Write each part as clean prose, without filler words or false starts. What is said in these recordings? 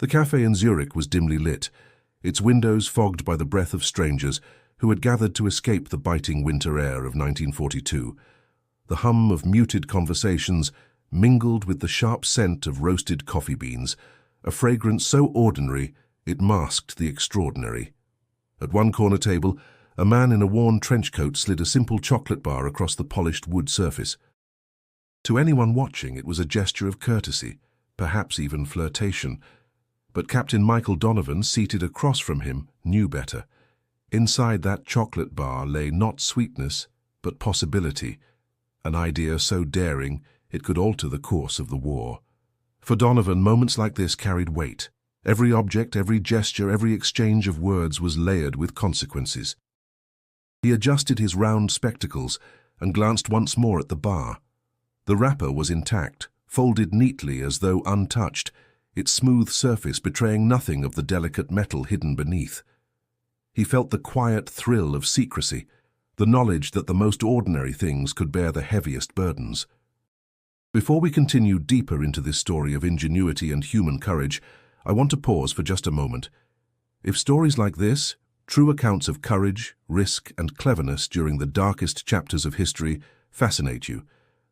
The cafe in Zurich was dimly lit, its windows fogged by the breath of strangers who had gathered to escape the biting winter air of 1942. The hum of muted conversations mingled with the sharp scent of roasted coffee beans, a fragrance so ordinary it masked the extraordinary. At one corner table, a man in a worn trench coat slid a simple chocolate bar across the polished wood surface. To anyone watching, it was a gesture of courtesy, perhaps even flirtation. But Captain Michael Donovan, seated across from him, knew better. Inside that chocolate bar lay not sweetness, but possibility, an idea so daring it could alter the course of the war. For Donovan, moments like this carried weight. Every object, every gesture, every exchange of words was layered with consequences. He adjusted his round spectacles and glanced once more at the bar. The wrapper was intact, folded neatly as though untouched, its smooth surface betraying nothing of the delicate metal hidden beneath. He felt the quiet thrill of secrecy, the knowledge that the most ordinary things could bear the heaviest burdens. Before we continue deeper into this story of ingenuity and human courage, I want to pause for just a moment. If stories like this, true accounts of courage, risk, and cleverness during the darkest chapters of history, fascinate you,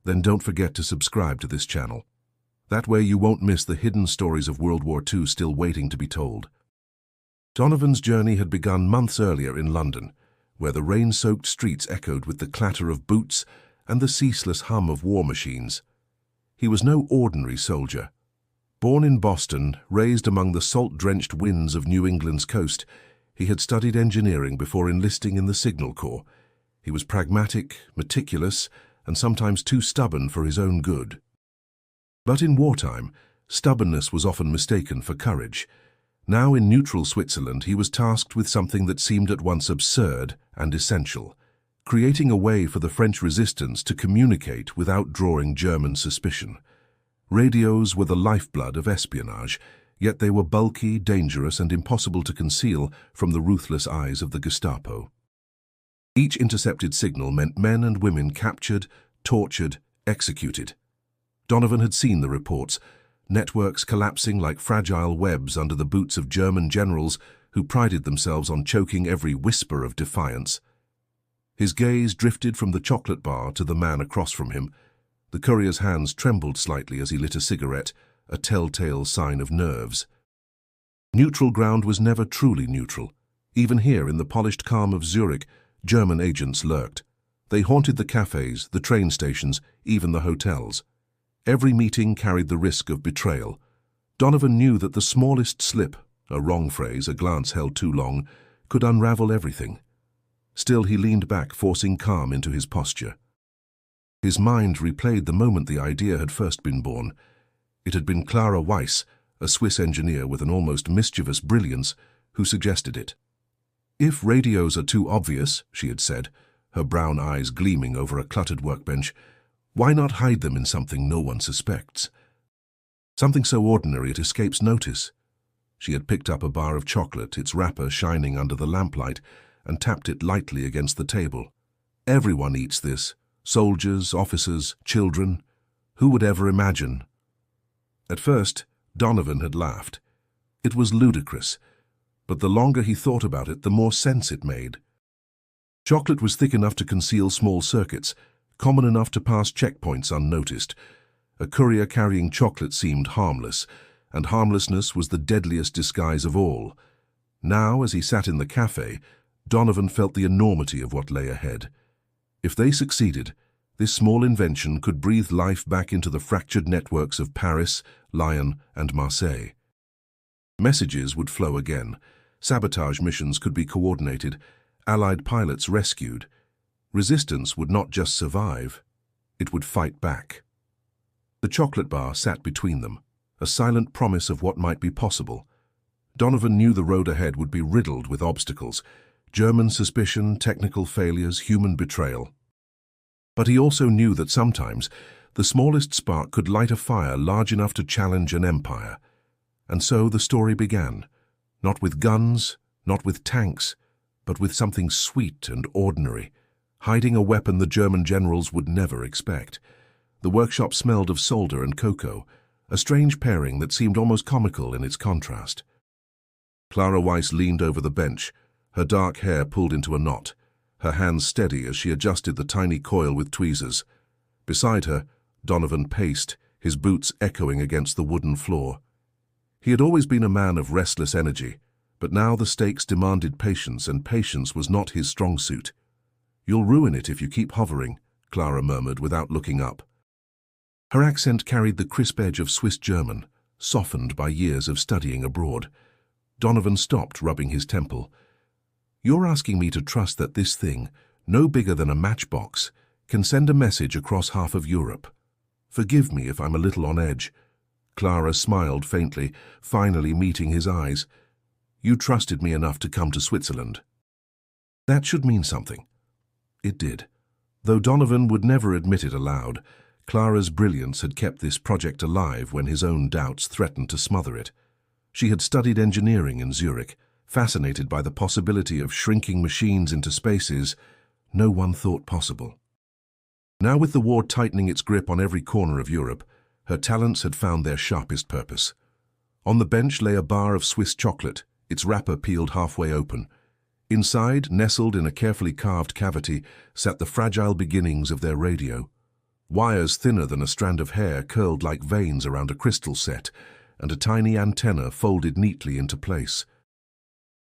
then don't forget to subscribe to this channel. That way you won't miss the hidden stories of World War II still waiting to be told. Donovan's journey had begun months earlier in London, where the rain-soaked streets echoed with the clatter of boots and the ceaseless hum of war machines. He was no ordinary soldier. Born in Boston, raised among the salt-drenched winds of New England's coast, he had studied engineering before enlisting in the Signal Corps. He was pragmatic, meticulous, and sometimes too stubborn for his own good. But in wartime, stubbornness was often mistaken for courage. Now in neutral Switzerland, he was tasked with something that seemed at once absurd and essential, creating a way for the French resistance to communicate without drawing German suspicion. Radios were the lifeblood of espionage, yet they were bulky, dangerous, and impossible to conceal from the ruthless eyes of the Gestapo. Each intercepted signal meant men and women captured, tortured, executed. Donovan had seen the reports, networks collapsing like fragile webs under the boots of German generals who prided themselves on choking every whisper of defiance. His gaze drifted from the chocolate bar to the man across from him. The courier's hands trembled slightly as he lit a cigarette, a telltale sign of nerves. Neutral ground was never truly neutral. Even here, in the polished calm of Zurich, German agents lurked. They haunted the cafes, the train stations, even the hotels. Every meeting carried the risk of betrayal. Donovan knew that the smallest slip, a wrong phrase, a glance held too long, could unravel everything. Still, he leaned back, forcing calm into his posture. His mind replayed the moment the idea had first been born. It had been Clara Weiss, a Swiss engineer with an almost mischievous brilliance, who suggested it. "If radios are too obvious," she had said, her brown eyes gleaming over a cluttered workbench, "why not hide them in something no one suspects? Something so ordinary it escapes notice." She had picked up a bar of chocolate, its wrapper shining under the lamplight, and tapped it lightly against the table. "Everyone eats this. Soldiers, officers, children. Who would ever imagine?" At first, Donovan had laughed. It was ludicrous, but the longer he thought about it, the more sense it made. Chocolate was thick enough to conceal small circuits, common enough to pass checkpoints unnoticed. A courier carrying chocolate seemed harmless, and harmlessness was the deadliest disguise of all. Now, as he sat in the cafe, Donovan felt the enormity of what lay ahead. If they succeeded, this small invention could breathe life back into the fractured networks of Paris, Lyon, and Marseille. Messages would flow again. Sabotage missions could be coordinated, Allied pilots rescued. Resistance would not just survive, it would fight back. The chocolate bar sat between them, a silent promise of what might be possible. Donovan knew the road ahead would be riddled with obstacles, German suspicion, technical failures, human betrayal. But he also knew that sometimes the smallest spark could light a fire large enough to challenge an empire. And so the story began, not with guns, not with tanks, but with something sweet and ordinary, hiding a weapon the German generals would never expect. The workshop smelled of solder and cocoa, a strange pairing that seemed almost comical in its contrast. Clara Weiss leaned over the bench, her dark hair pulled into a knot, her hands steady as she adjusted the tiny coil with tweezers. Beside her, Donovan paced, his boots echoing against the wooden floor. He had always been a man of restless energy, but now the stakes demanded patience, and patience was not his strong suit. "You'll ruin it if you keep hovering," Clara murmured without looking up. Her accent carried the crisp edge of Swiss German, softened by years of studying abroad. Donovan stopped, rubbing his temple. "You're asking me to trust that this thing, no bigger than a matchbox, can send a message across half of Europe. Forgive me if I'm a little on edge." Clara smiled faintly, finally meeting his eyes. "You trusted me enough to come to Switzerland." That should mean something. It did. Though Donovan would never admit it aloud, Clara's brilliance had kept this project alive when his own doubts threatened to smother it. She had studied engineering in Zurich, fascinated by the possibility of shrinking machines into spaces no one thought possible. Now, with the war tightening its grip on every corner of Europe, her talents had found their sharpest purpose. On the bench lay a bar of Swiss chocolate, its wrapper peeled halfway open. Inside, nestled in a carefully carved cavity, sat the fragile beginnings of their radio. Wires thinner than a strand of hair curled like veins around a crystal set, and a tiny antenna folded neatly into place.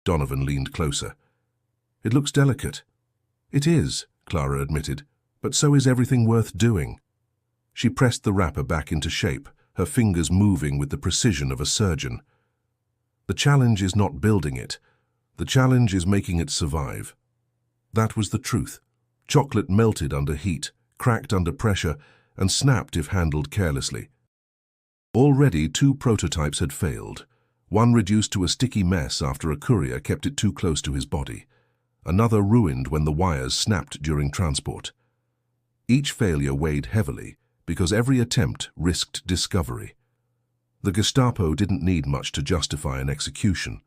Donovan leaned closer. "It looks delicate." "It is," Clara admitted, "but so is everything worth doing." She pressed the wrapper back into shape, her fingers moving with the precision of a surgeon. "The challenge is not building it. The challenge is making it survive." That was the truth. Chocolate melted under heat, cracked under pressure, and snapped if handled carelessly. Already 2 prototypes had failed, one reduced to a sticky mess after a courier kept it too close to his body, another ruined when the wires snapped during transport. Each failure weighed heavily, because every attempt risked discovery. The Gestapo didn't need much to justify an execution.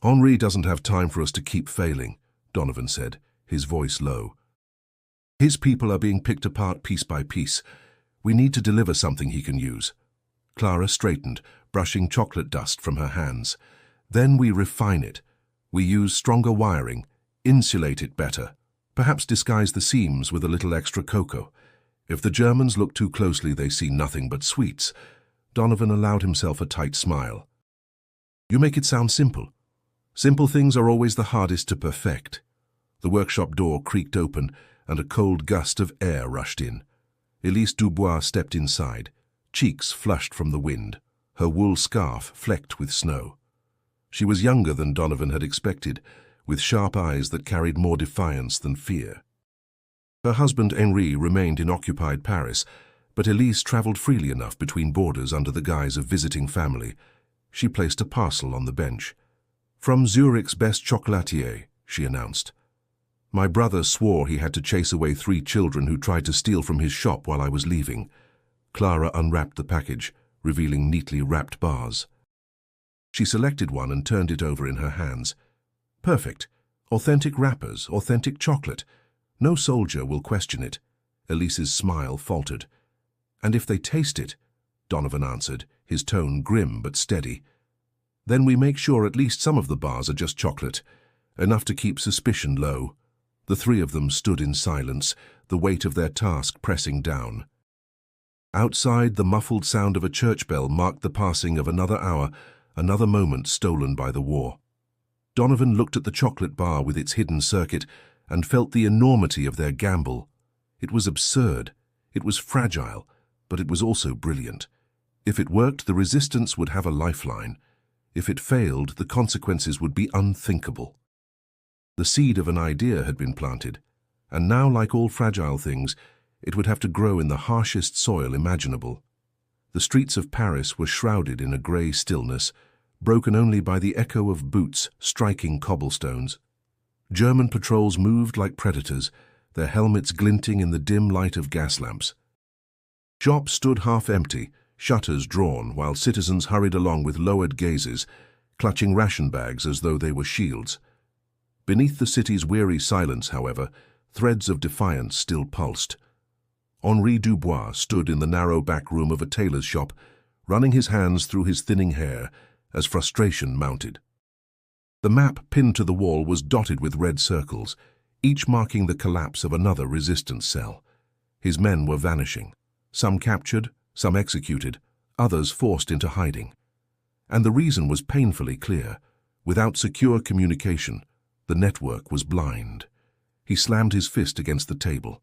"Henri doesn't have time for us to keep failing," Donovan said, his voice low. "His people are being picked apart piece by piece. We need to deliver something he can use." Clara straightened, brushing chocolate dust from her hands. "Then we refine it. We use stronger wiring, insulate it better, perhaps disguise the seams with a little extra cocoa. If the Germans look too closely, they see nothing but sweets." Donovan allowed himself a tight smile. "You make it sound simple. Simple things are always the hardest to perfect." The workshop door creaked open, and a cold gust of air rushed in. Elise Dubois stepped inside, cheeks flushed from the wind, her wool scarf flecked with snow. She was younger than Donovan had expected, with sharp eyes that carried more defiance than fear. Her husband Henri remained in occupied Paris, but Elise traveled freely enough between borders under the guise of visiting family. She placed a parcel on the bench. "From Zurich's best chocolatier," she announced. "My brother swore he had to chase away 3 children who tried to steal from his shop while I was leaving." Clara unwrapped the package, revealing neatly wrapped bars. She selected one and turned it over in her hands. "Perfect. Authentic wrappers, authentic chocolate. No soldier will question it." Elise's smile faltered. "And if they taste it," Donovan answered, his tone grim but steady, "then we make sure at least some of the bars are just chocolate, enough to keep suspicion low." The 3 of them stood in silence, the weight of their task pressing down. Outside, the muffled sound of a church bell marked the passing of another hour, another moment stolen by the war. Donovan looked at the chocolate bar with its hidden circuit and felt the enormity of their gamble. It was absurd, it was fragile, but it was also brilliant. If it worked, the resistance would have a lifeline. If it failed, the consequences would be unthinkable. The seed of an idea had been planted, and now, like all fragile things, it would have to grow in the harshest soil imaginable. The streets of Paris were shrouded in a grey stillness, broken only by the echo of boots striking cobblestones. German patrols moved like predators, their helmets glinting in the dim light of gas lamps. Shops stood half empty, shutters drawn, while citizens hurried along with lowered gazes, clutching ration bags as though they were shields. Beneath the city's weary silence, however, threads of defiance still pulsed. Henri Dubois stood in the narrow back room of a tailor's shop, running his hands through his thinning hair as frustration mounted. The map pinned to the wall was dotted with red circles, each marking the collapse of another resistance cell. His men were vanishing, some captured, some executed, others forced into hiding. And the reason was painfully clear. Without secure communication, the network was blind. He slammed his fist against the table.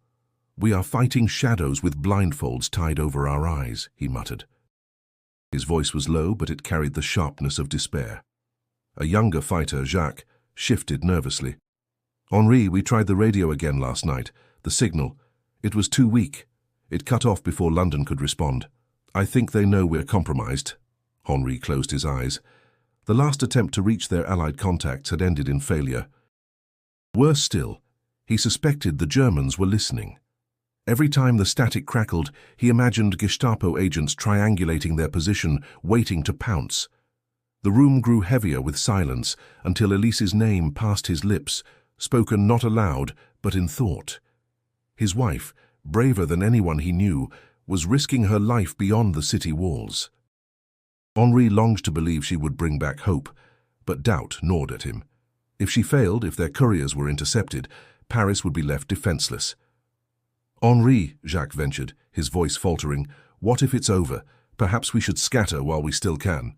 "We are fighting shadows with blindfolds tied over our eyes," he muttered. His voice was low, but it carried the sharpness of despair. A younger fighter, Jacques, shifted nervously. "Henri, we tried the radio again last night. The signal. It was too weak. It cut off before London could respond. I think they know we're compromised." Henri closed his eyes. The last attempt to reach their Allied contacts had ended in failure. Worse still, he suspected the Germans were listening. Every time the static crackled, he imagined Gestapo agents triangulating their position, waiting to pounce. The room grew heavier with silence until Elise's name passed his lips, spoken not aloud, but in thought. His wife, braver than anyone he knew, was risking her life beyond the city walls. Henri longed to believe she would bring back hope, but doubt gnawed at him. If she failed, if their couriers were intercepted, Paris would be left defenseless. "Henri," Jacques ventured, his voice faltering, "what if it's over? Perhaps we should scatter while we still can."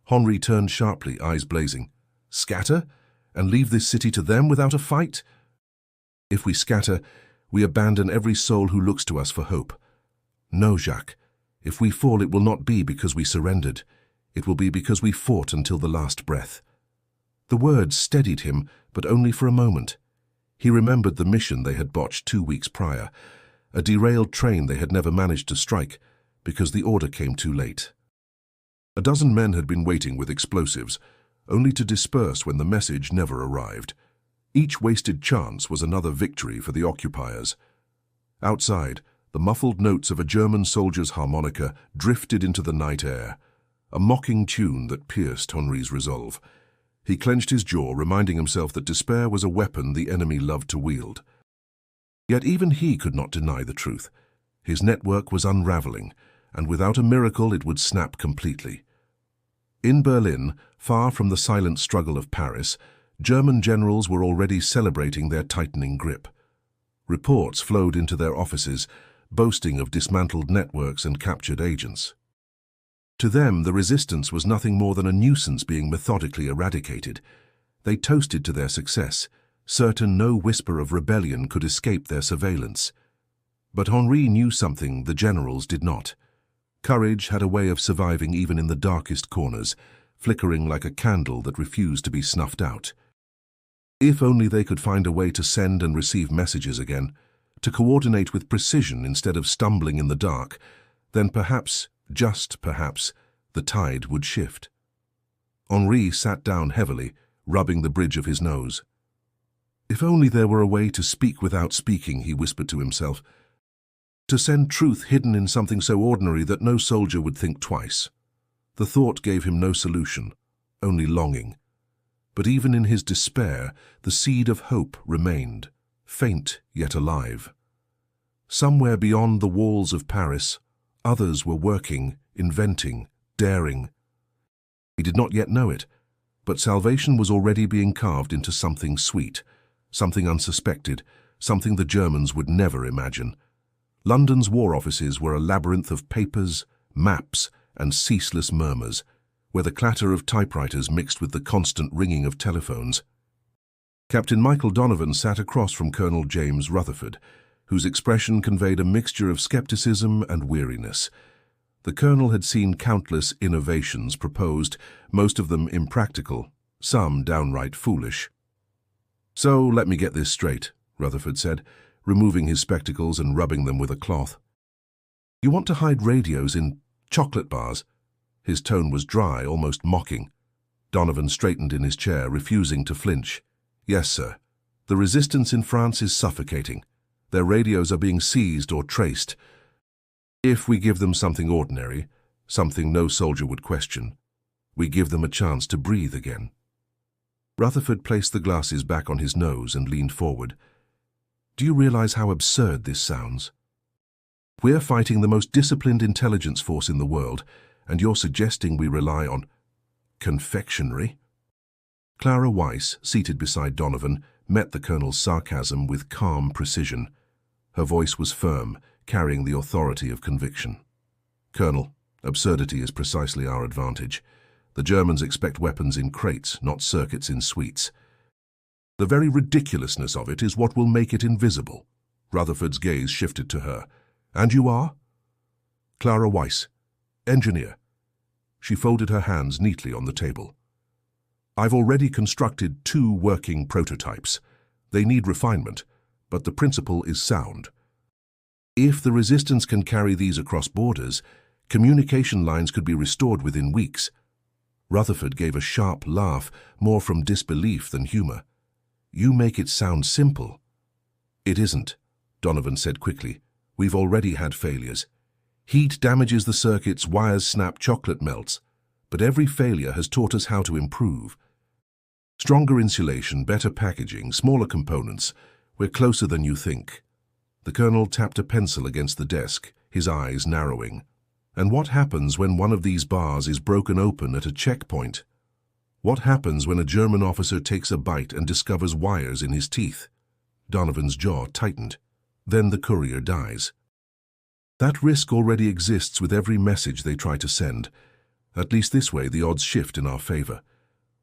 Henri turned sharply, eyes blazing. "Scatter? And leave this city to them without a fight?" "If we scatter, we abandon every soul who looks to us for hope. No, Jacques. If we fall, it will not be because we surrendered. It will be because we fought until the last breath." The words steadied him, but only for a moment. He remembered the mission they had botched 2 weeks prior, a derailed train they had never managed to strike because the order came too late. A dozen men had been waiting with explosives, only to disperse when the message never arrived. Each wasted chance was another victory for the occupiers. Outside, the muffled notes of a German soldier's harmonica drifted into the night air, a mocking tune that pierced Henri's resolve. He clenched his jaw, reminding himself that despair was a weapon the enemy loved to wield. Yet even he could not deny the truth. His network was unraveling, and without a miracle it would snap completely. In Berlin, far from the silent struggle of Paris, German generals were already celebrating their tightening grip. Reports flowed into their offices, boasting of dismantled networks and captured agents. To them, the resistance was nothing more than a nuisance being methodically eradicated. They toasted to their success, certain no whisper of rebellion could escape their surveillance. But Henri knew something the generals did not. Courage had a way of surviving even in the darkest corners, flickering like a candle that refused to be snuffed out. If only they could find a way to send and receive messages again, to coordinate with precision instead of stumbling in the dark, then perhaps, just perhaps, the tide would shift. Henri sat down heavily, rubbing the bridge of his nose. If only there were a way to speak without speaking, he whispered to himself. To send truth hidden in something so ordinary that no soldier would think twice. The thought gave him no solution, only longing. But even in his despair, the seed of hope remained, faint yet alive. Somewhere beyond the walls of Paris, others were working, inventing, daring. He did not yet know it, but salvation was already being carved into something sweet, something unsuspected, something the Germans would never imagine. London's war offices were a labyrinth of papers, maps, and ceaseless murmurs, where the clatter of typewriters mixed with the constant ringing of telephones. Captain Michael Donovan sat across from Colonel James Rutherford, whose expression conveyed a mixture of skepticism and weariness. The colonel had seen countless innovations proposed, most of them impractical, some downright foolish. "So let me get this straight," Rutherford said, removing his spectacles and rubbing them with a cloth. "You want to hide radios in chocolate bars?" His tone was dry, almost mocking. Donovan straightened in his chair, refusing to flinch. "Yes, sir. The resistance in France is suffocating. Their radios are being seized or traced. If we give them something ordinary, something no soldier would question, we give them a chance to breathe again." Rutherford placed the glasses back on his nose and leaned forward. "Do you realize how absurd this sounds? We're fighting the most disciplined intelligence force in the world, And you're suggesting we rely on confectionery? Clara Weiss, seated beside Donovan, met the colonel's sarcasm with calm precision. Her voice was firm, carrying the authority of conviction. Colonel, absurdity is precisely our advantage. The Germans expect weapons in crates, not circuits in suites. The very ridiculousness of it is what will make it invisible. Rutherford's gaze shifted to her. And you are? Clara Weiss, engineer. She folded her hands neatly on the table. I've already constructed 2 working prototypes. They need refinement, but the principle is sound. If the resistance can carry these across borders, communication lines could be restored within weeks. Rutherford gave a sharp laugh, more from disbelief than humor. You make it sound simple. It isn't, Donovan said quickly. We've already had failures. Heat damages the circuits, wires snap, chocolate melts. But every failure has taught us how to improve. Stronger insulation, better packaging, smaller components. We're closer than you think. The colonel tapped a pencil against the desk, his eyes narrowing. And what happens when one of these bars is broken open at a checkpoint? What happens when a German officer takes a bite and discovers wires in his teeth? Donovan's jaw tightened. Then the courier dies. That risk already exists with every message they try to send. At least this way the odds shift in our favor.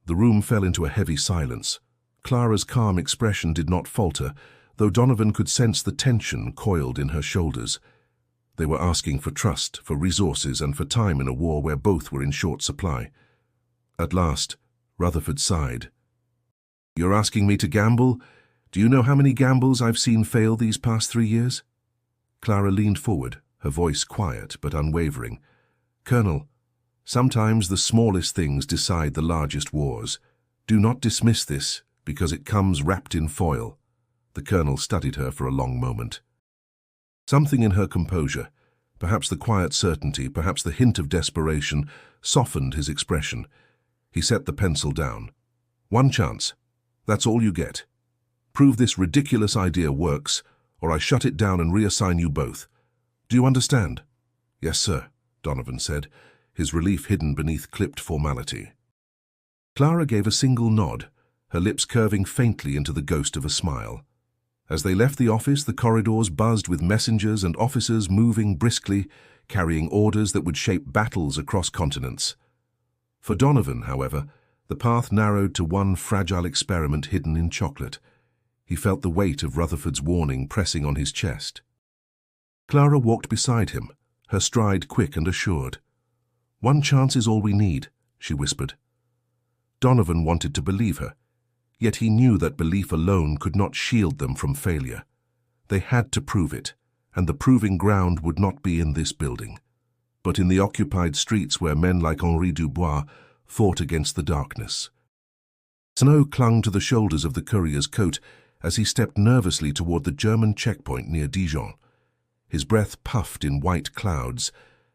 The room fell into a heavy silence. Clara's calm expression did not falter, though Donovan could sense the tension coiled in her shoulders. They were asking for trust, for resources, and for time in a war where both were in short supply. At last, Rutherford sighed. You're asking me to gamble? Do you know how many gambles I've seen fail these past 3 years? Clara leaned forward, her voice quiet but unwavering. Colonel, sometimes the smallest things decide the largest wars. Do not dismiss this, because it comes wrapped in foil. The colonel studied her for a long moment. Something in her composure, perhaps the quiet certainty, perhaps the hint of desperation, softened his expression. He set the pencil down. One chance. That's all you get. Prove this ridiculous idea works, or I shut it down and reassign you both. Do you understand? Yes, sir, Donovan said, his relief hidden beneath clipped formality. Clara gave a single nod, her lips curving faintly into the ghost of a smile. As they left the office, the corridors buzzed with messengers and officers moving briskly, carrying orders that would shape battles across continents. For Donovan, however, the path narrowed to one fragile experiment hidden in chocolate. He felt the weight of Rutherford's warning pressing on his chest. Clara walked beside him, her stride quick and assured. One chance is all we need, she whispered. Donovan wanted to believe her, yet he knew that belief alone could not shield them from failure. They had to prove it, and the proving ground would not be in this building, but in the occupied streets where men like Henri Dubois fought against the darkness. Snow clung to the shoulders of the courier's coat as he stepped nervously toward the German checkpoint near Dijon. His breath puffed in white clouds,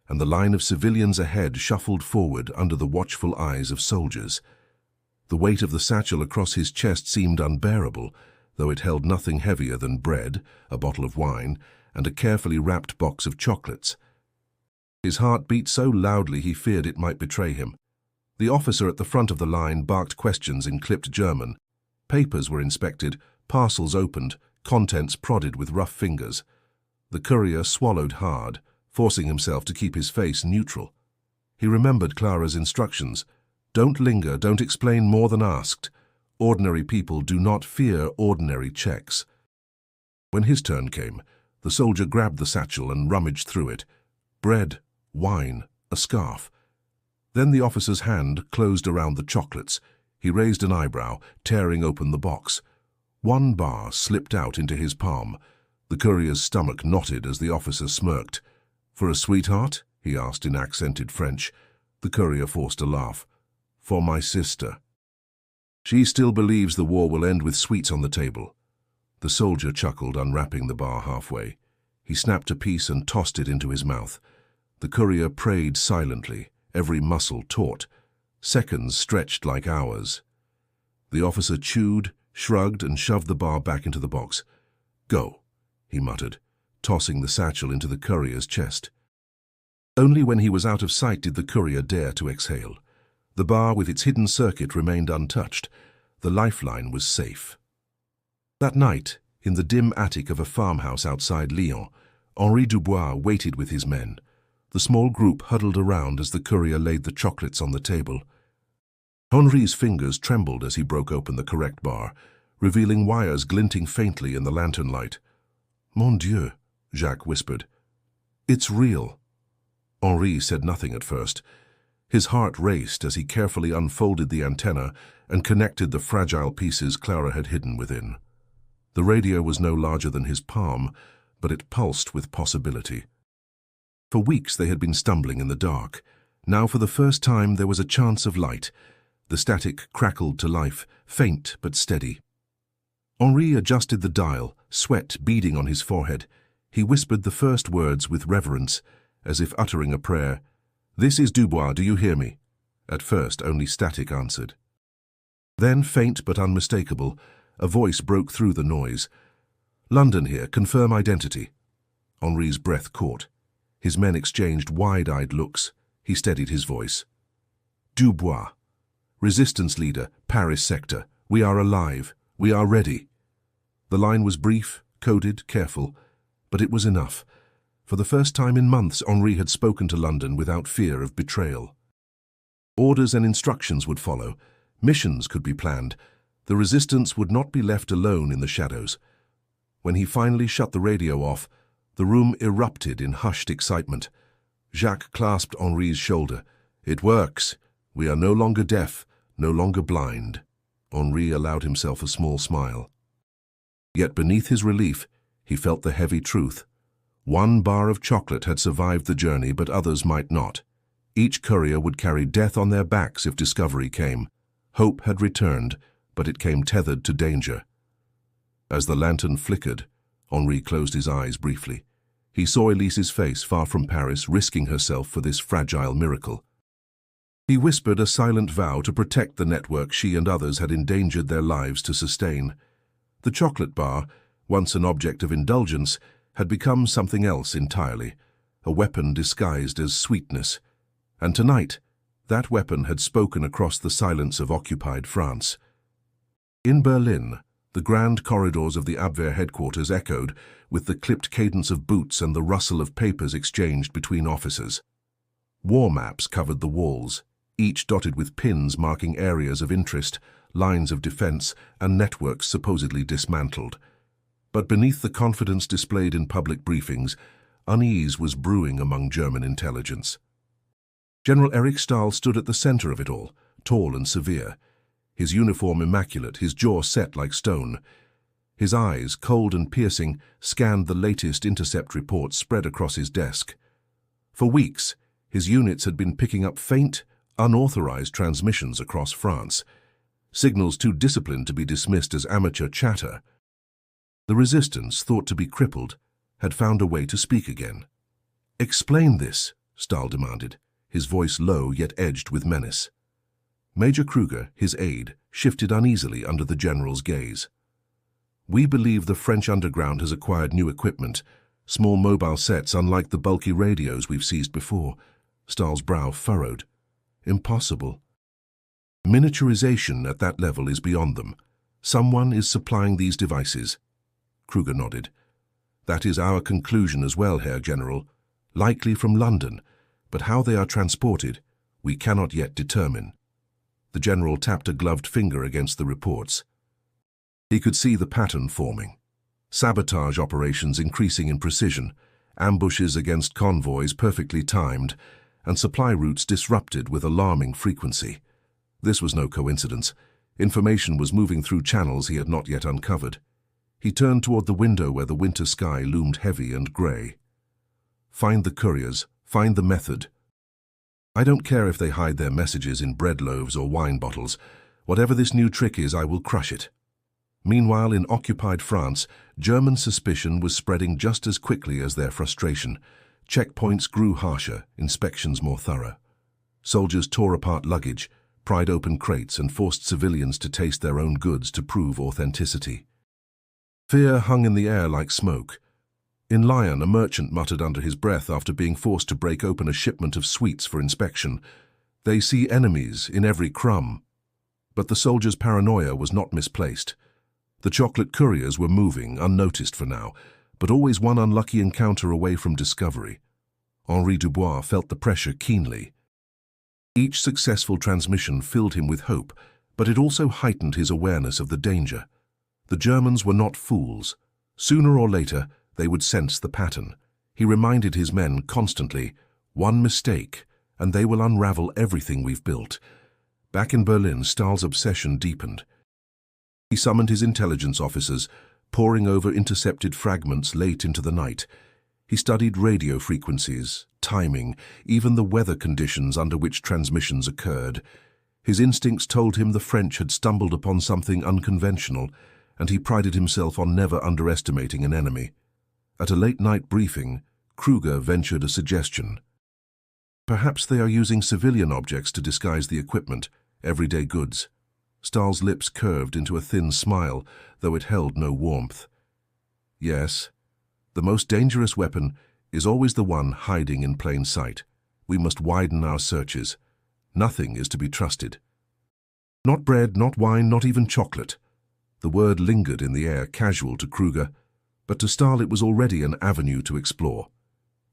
and the line of civilians ahead shuffled forward under the watchful eyes of soldiers. The weight of the satchel across his chest seemed unbearable, though it held nothing heavier than bread, a bottle of wine, and a carefully wrapped box of chocolates. His heart beat so loudly he feared it might betray him. The officer at the front of the line barked questions in clipped German. Papers were inspected, parcels opened, contents prodded with rough fingers. The courier swallowed hard, forcing himself to keep his face neutral. He remembered Clara's instructions. Don't linger, don't explain more than asked. Ordinary people do not fear ordinary checks. When his turn came, the soldier grabbed the satchel and rummaged through it. Bread, wine, a scarf. Then the officer's hand closed around the chocolates. He raised an eyebrow, tearing open the box. One bar slipped out into his palm. The courier's stomach knotted as the officer smirked. For a sweetheart? He asked in accented French. The courier forced a laugh. For my sister. She still believes the war will end with sweets on the table. The soldier chuckled, unwrapping the bar halfway. He snapped a piece and tossed it into his mouth. The courier prayed silently, every muscle taut. Seconds stretched like hours. The officer chewed, shrugged, and shoved the bar back into the box. Go, he muttered, tossing the satchel into the courier's chest. Only when he was out of sight did the courier dare to exhale. The bar with its hidden circuit remained untouched. The lifeline was safe. That night, in the dim attic of a farmhouse outside Lyon, Henri Dubois waited with his men. The small group huddled around as the courier laid the chocolates on the table. Henri's fingers trembled as he broke open the correct bar, revealing wires glinting faintly in the lantern light. "Mon Dieu," Jacques whispered. "It's real." Henri said nothing at first. His heart raced as he carefully unfolded the antenna and connected the fragile pieces Clara had hidden within. The radio was no larger than his palm, but it pulsed with possibility. For weeks they had been stumbling in the dark. Now for the first time there was a chance of light. The static crackled to life, faint but steady. Henri adjusted the dial, sweat beading on his forehead. He whispered the first words with reverence, as if uttering a prayer. "This is Dubois, do you hear me?" At first only static answered. Then, faint but unmistakable, a voice broke through the noise. "London here, confirm identity." Henri's breath caught. His men exchanged wide-eyed looks. He steadied his voice. "Dubois. Resistance leader, Paris sector. We are alive. We are ready." The line was brief, coded, careful, but it was enough. For the first time in months, Henri had spoken to London without fear of betrayal. Orders and instructions would follow. Missions could be planned. The resistance would not be left alone in the shadows. When he finally shut the radio off, the room erupted in hushed excitement. Jacques clasped Henri's shoulder. "It works. We are no longer deaf, no longer blind." Henri allowed himself a small smile. Yet beneath his relief, he felt the heavy truth. One bar of chocolate had survived the journey, but others might not. Each courier would carry death on their backs if discovery came. Hope had returned, but it came tethered to danger. As the lantern flickered, Henri closed his eyes briefly. He saw Elise's face far from Paris, risking herself for this fragile miracle. He whispered a silent vow to protect the network she and others had endangered their lives to sustain. The chocolate bar, once an object of indulgence, had become something else entirely, a weapon disguised as sweetness. And tonight, that weapon had spoken across the silence of occupied France. In Berlin, the grand corridors of the Abwehr headquarters echoed with the clipped cadence of boots and the rustle of papers exchanged between officers. War maps covered the walls, each dotted with pins marking areas of interest, lines of defense, and networks supposedly dismantled. But beneath the confidence displayed in public briefings, unease was brewing among German intelligence. General Erich Stahl stood at the center of it all, tall and severe, his uniform immaculate, his jaw set like stone. His eyes, cold and piercing, scanned the latest intercept reports spread across his desk. For weeks, his units had been picking up faint, unauthorized transmissions across France, signals too disciplined to be dismissed as amateur chatter. The resistance, thought to be crippled, had found a way to speak again. "Explain this," Stahl demanded, his voice low yet edged with menace. Major Kruger, his aide, shifted uneasily under the general's gaze. "We believe the French underground has acquired new equipment, small mobile sets unlike the bulky radios we've seized before." Stahl's brow furrowed. "Impossible. Miniaturization at that level is beyond them. Someone is supplying these devices." Kruger nodded. "That is our conclusion as well, Herr General. Likely from London, but how they are transported, we cannot yet determine." The general tapped a gloved finger against the reports. He could see the pattern forming. Sabotage operations increasing in precision, ambushes against convoys perfectly timed, and supply routes disrupted with alarming frequency. This was no coincidence. Information was moving through channels he had not yet uncovered. He turned toward the window where the winter sky loomed heavy and gray. "Find the couriers, find the method. I don't care if they hide their messages in bread loaves or wine bottles. Whatever this new trick is, I will crush it." Meanwhile, in occupied France, German suspicion was spreading just as quickly as their frustration. Checkpoints grew harsher, inspections more thorough. Soldiers tore apart luggage, pried open crates, and forced civilians to taste their own goods to prove authenticity. Fear hung in the air like smoke. In Lyon, a merchant muttered under his breath after being forced to break open a shipment of sweets for inspection. They see enemies in every crumb. But the soldiers' paranoia was not misplaced. The chocolate couriers were moving, unnoticed for now, but always one unlucky encounter away from discovery. Henri Dubois felt the pressure keenly. Each successful transmission filled him with hope, but it also heightened his awareness of the danger. The Germans were not fools. Sooner or later, they would sense the pattern. He reminded his men constantly, "One mistake, and they will unravel everything we've built." Back in Berlin, Stahl's obsession deepened. He summoned his intelligence officers, poring over intercepted fragments late into the night. He studied radio frequencies, timing, even the weather conditions under which transmissions occurred. His instincts told him the French had stumbled upon something unconventional, and he prided himself on never underestimating an enemy. At a late-night briefing, Kruger ventured a suggestion. Perhaps they are using civilian objects to disguise the equipment, everyday goods. Stahl's lips curved into a thin smile, though it held no warmth. Yes, the most dangerous weapon is always the one hiding in plain sight. We must widen our searches. Nothing is to be trusted. Not bread, not wine, not even chocolate. The word lingered in the air, casual to Kruger, but to Stahl it was already an avenue to explore.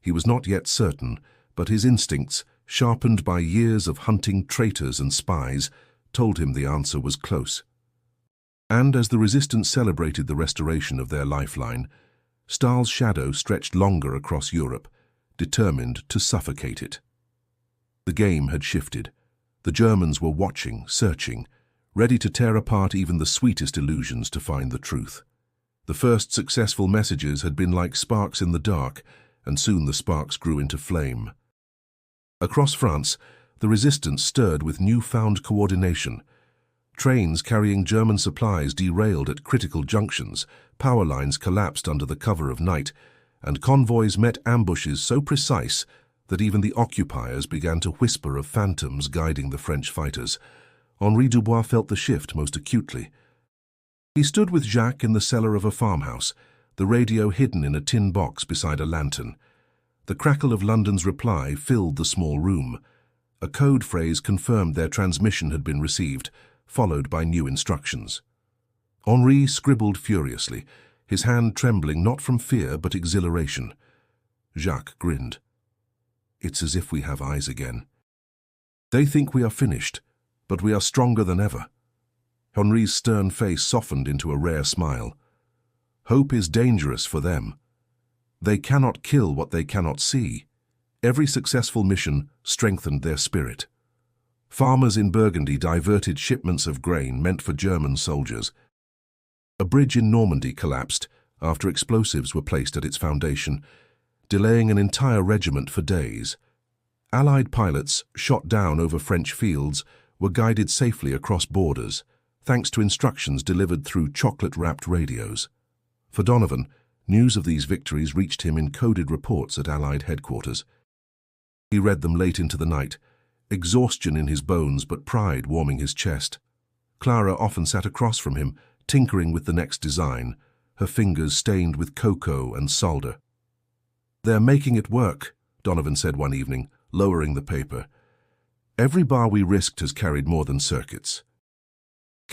He was not yet certain, but his instincts, sharpened by years of hunting traitors and spies, told him the answer was close. And as the resistance celebrated the restoration of their lifeline, Stahl's shadow stretched longer across Europe, determined to suffocate it. The game had shifted. The Germans were watching, searching, ready to tear apart even the sweetest illusions to find the truth. The first successful messages had been like sparks in the dark, and soon the sparks grew into flame. Across France, the resistance stirred with newfound coordination. Trains carrying German supplies derailed at critical junctions, power lines collapsed under the cover of night, and convoys met ambushes so precise that even the occupiers began to whisper of phantoms guiding the French fighters. Henri Dubois felt the shift most acutely. He stood with Jacques in the cellar of a farmhouse, the radio hidden in a tin box beside a lantern. The crackle of London's reply filled the small room. A code phrase confirmed their transmission had been received, followed by new instructions. Henri scribbled furiously, his hand trembling not from fear but exhilaration. Jacques grinned. It's as if we have eyes again. They think we are finished, but we are stronger than ever. Henri's stern face softened into a rare smile. Hope is dangerous for them. They cannot kill what they cannot see. Every successful mission strengthened their spirit. Farmers in Burgundy diverted shipments of grain meant for German soldiers. A bridge in Normandy collapsed after explosives were placed at its foundation, delaying an entire regiment for days. Allied pilots, shot down over French fields, were guided safely across borders, thanks to instructions delivered through chocolate-wrapped radios. For Donovan, news of these victories reached him in coded reports at Allied headquarters. He read them late into the night, exhaustion in his bones but pride warming his chest. Clara often sat across from him, tinkering with the next design, her fingers stained with cocoa and solder. "They're making it work," Donovan said one evening, lowering the paper. "Every bar we risked has carried more than circuits.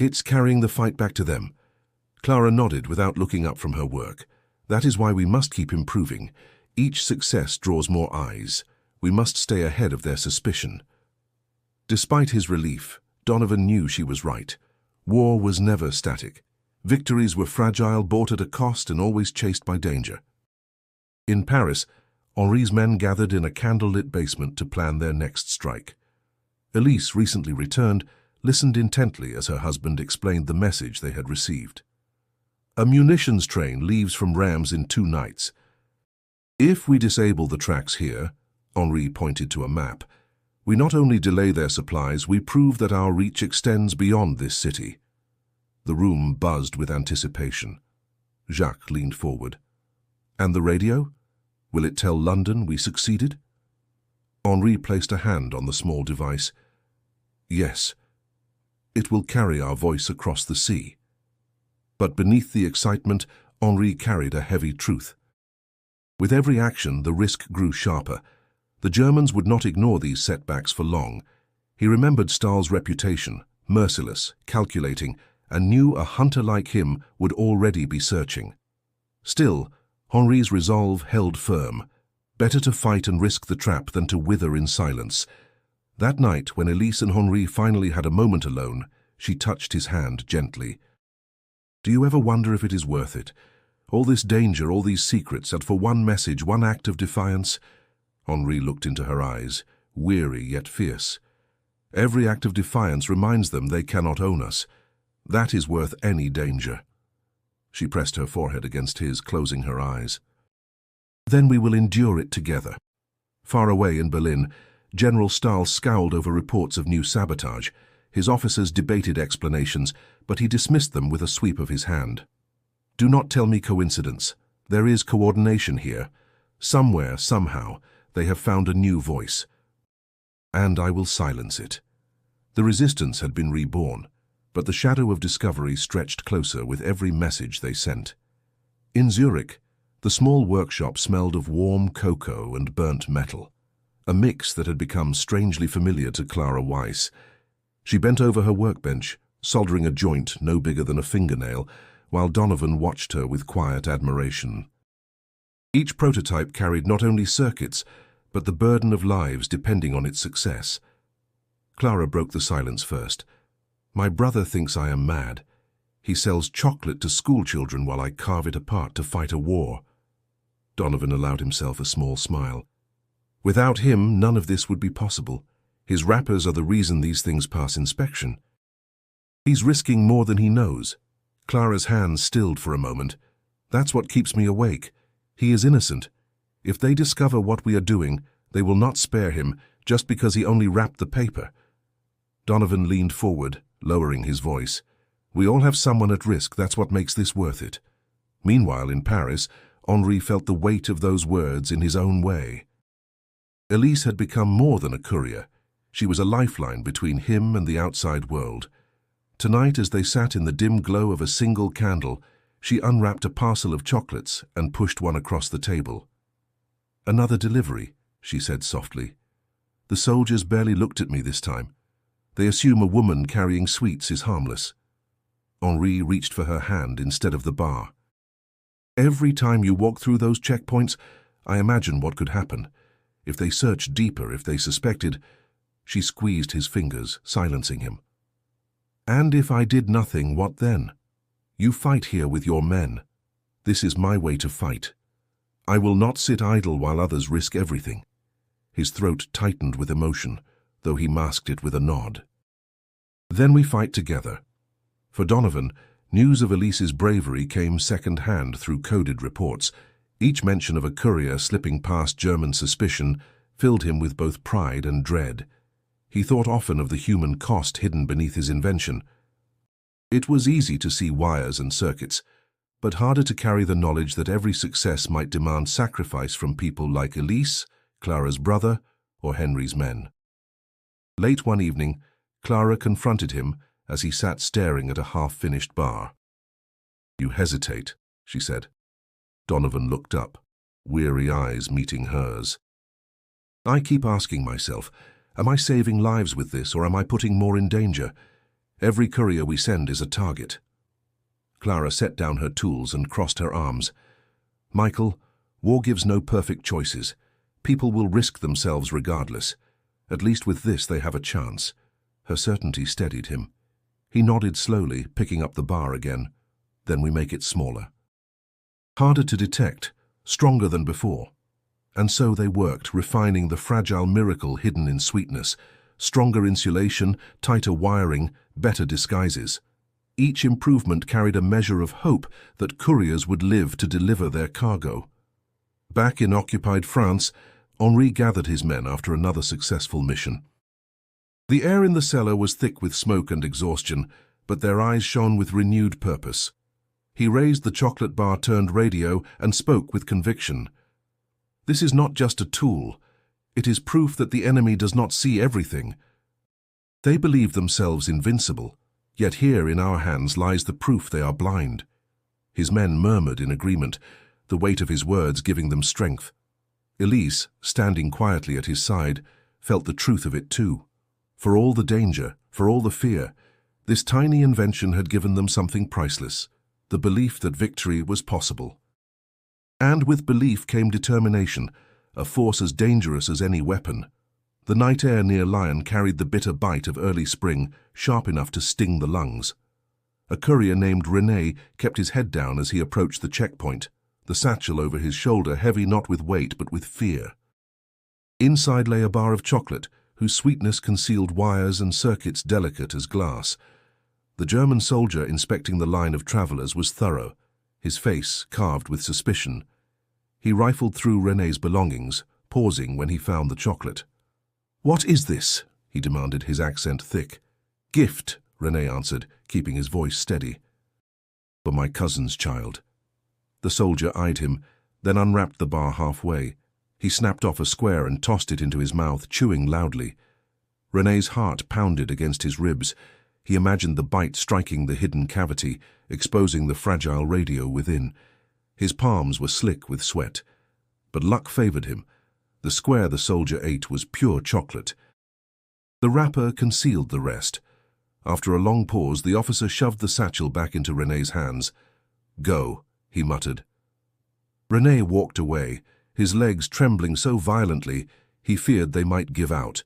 It's carrying the fight back to them." Clara nodded without looking up from her work. "That is why we must keep improving. Each success draws more eyes. We must stay ahead of their suspicion." Despite his relief, Donovan knew she was right. War was never static. Victories were fragile, bought at a cost, and always chased by danger. In Paris, Henri's men gathered in a candlelit basement to plan their next strike. Elise, recently returned, listened intently as her husband explained the message they had received. "A munitions train leaves from Reims in 2 nights. If we disable the tracks here," Henri pointed to a map, "we not only delay their supplies, we prove that our reach extends beyond this city." The room buzzed with anticipation. Jacques leaned forward. "And the radio? Will it tell London we succeeded?" Henri placed a hand on the small device. "Yes. It will carry our voice across the sea." But beneath the excitement, Henri carried a heavy truth. With every action, the risk grew sharper. The Germans would not ignore these setbacks for long. He remembered Stahl's reputation, merciless, calculating, and knew a hunter like him would already be searching. Still, Henri's resolve held firm. Better to fight and risk the trap than to wither in silence. That night, when Elise and Henri finally had a moment alone, she touched his hand gently. "Do you ever wonder if it is worth it? All this danger, all these secrets, and for one message, one act of defiance?" Henri looked into her eyes, weary yet fierce. "Every act of defiance reminds them they cannot own us. That is worth any danger." She pressed her forehead against his, closing her eyes. "Then we will endure it together." Far away in Berlin, General Stahl scowled over reports of new sabotage. His officers debated explanations, but he dismissed them with a sweep of his hand. "Do not tell me coincidence. There is coordination here. Somewhere, somehow, they have found a new voice. And I will silence it." The resistance had been reborn, but the shadow of discovery stretched closer with every message they sent. In Zurich, the small workshop smelled of warm cocoa and burnt metal, a mix that had become strangely familiar to Clara Weiss. She bent over her workbench, soldering a joint no bigger than a fingernail, while Donovan watched her with quiet admiration. Each prototype carried not only circuits, but the burden of lives depending on its success. Clara broke the silence first. "My brother thinks I am mad. He sells chocolate to schoolchildren while I carve it apart to fight a war." Donovan allowed himself a small smile. "Without him, none of this would be possible. His wrappers are the reason these things pass inspection." "He's risking more than he knows." Clara's hands stilled for a moment. "That's what keeps me awake. He is innocent. If they discover what we are doing, they will not spare him just because he only wrapped the paper." Donovan leaned forward, lowering his voice. "We all have someone at risk. That's what makes this worth it." Meanwhile, in Paris, Henri felt the weight of those words in his own way. Elise had become more than a courier. She was a lifeline between him and the outside world. Tonight, as they sat in the dim glow of a single candle, she unwrapped a parcel of chocolates and pushed one across the table. "Another delivery," she said softly. "The soldiers barely looked at me this time. They assume a woman carrying sweets is harmless." Henri reached for her hand instead of the bar. "Every time you walk through those checkpoints, I imagine what could happen. If they searched deeper, if they suspected—" She squeezed his fingers, silencing him. "And if I did nothing, what then? You fight here with your men. This is my way to fight. I will not sit idle while others risk everything." His throat tightened with emotion, though he masked it with a nod. "Then we fight together." For Donovan, news of Elise's bravery came second-hand through coded reports. Each mention of a courier slipping past German suspicion filled him with both pride and dread. He thought often of the human cost hidden beneath his invention. It was easy to see wires and circuits, but harder to carry the knowledge that every success might demand sacrifice from people like Elise, Clara's brother, or Henri's men. Late one evening, Clara confronted him as he sat staring at a half-finished bar. "You hesitate," she said. Donovan looked up, weary eyes meeting hers. "I keep asking myself, am I saving lives with this, or am I putting more in danger? Every courier we send is a target." Clara set down her tools and crossed her arms. "Michael, war gives no perfect choices. People will risk themselves regardless. At least with this they have a chance." Her certainty steadied him. He nodded slowly, picking up the bar again. "Then we make it smaller." Harder to detect, stronger than before. And so they worked, refining the fragile miracle hidden in sweetness. Stronger insulation, tighter wiring, better disguises. Each improvement carried a measure of hope that couriers would live to deliver their cargo. Back in occupied France, Henri gathered his men after another successful mission. The air in the cellar was thick with smoke and exhaustion, but their eyes shone with renewed purpose. He raised the chocolate bar-turned radio and spoke with conviction. "This is not just a tool. It is proof that the enemy does not see everything. They believe themselves invincible, yet here in our hands lies the proof they are blind." His men murmured in agreement. the weight of his words giving them strength. Elise, standing quietly at his side, felt the truth of it too. For all the danger, for all the fear, this tiny invention had given them something priceless, the belief that victory was possible. And with belief came determination, a force as dangerous as any weapon. The night air near Lyon carried the bitter bite of early spring, sharp enough to sting the lungs. A courier named René kept his head down as he approached the checkpoint, the satchel over his shoulder heavy not with weight but with fear. Inside lay a bar of chocolate, whose sweetness concealed wires and circuits delicate as glass. The German soldier inspecting the line of travelers was thorough, his face carved with suspicion. He rifled through René's belongings, pausing when he found the chocolate. "What is this?" he demanded, his accent thick. "Gift," René answered, keeping his voice steady. "For my cousin's child." The soldier eyed him, then unwrapped the bar halfway. He snapped off a square and tossed it into his mouth, chewing loudly. René's heart pounded against his ribs. He imagined the bite striking the hidden cavity, exposing the fragile radio within. His palms were slick with sweat. But luck favored him. The square the soldier ate was pure chocolate. The wrapper concealed the rest. After a long pause, the officer shoved the satchel back into René's hands. "Go," he muttered. René walked away, his legs trembling so violently he feared they might give out.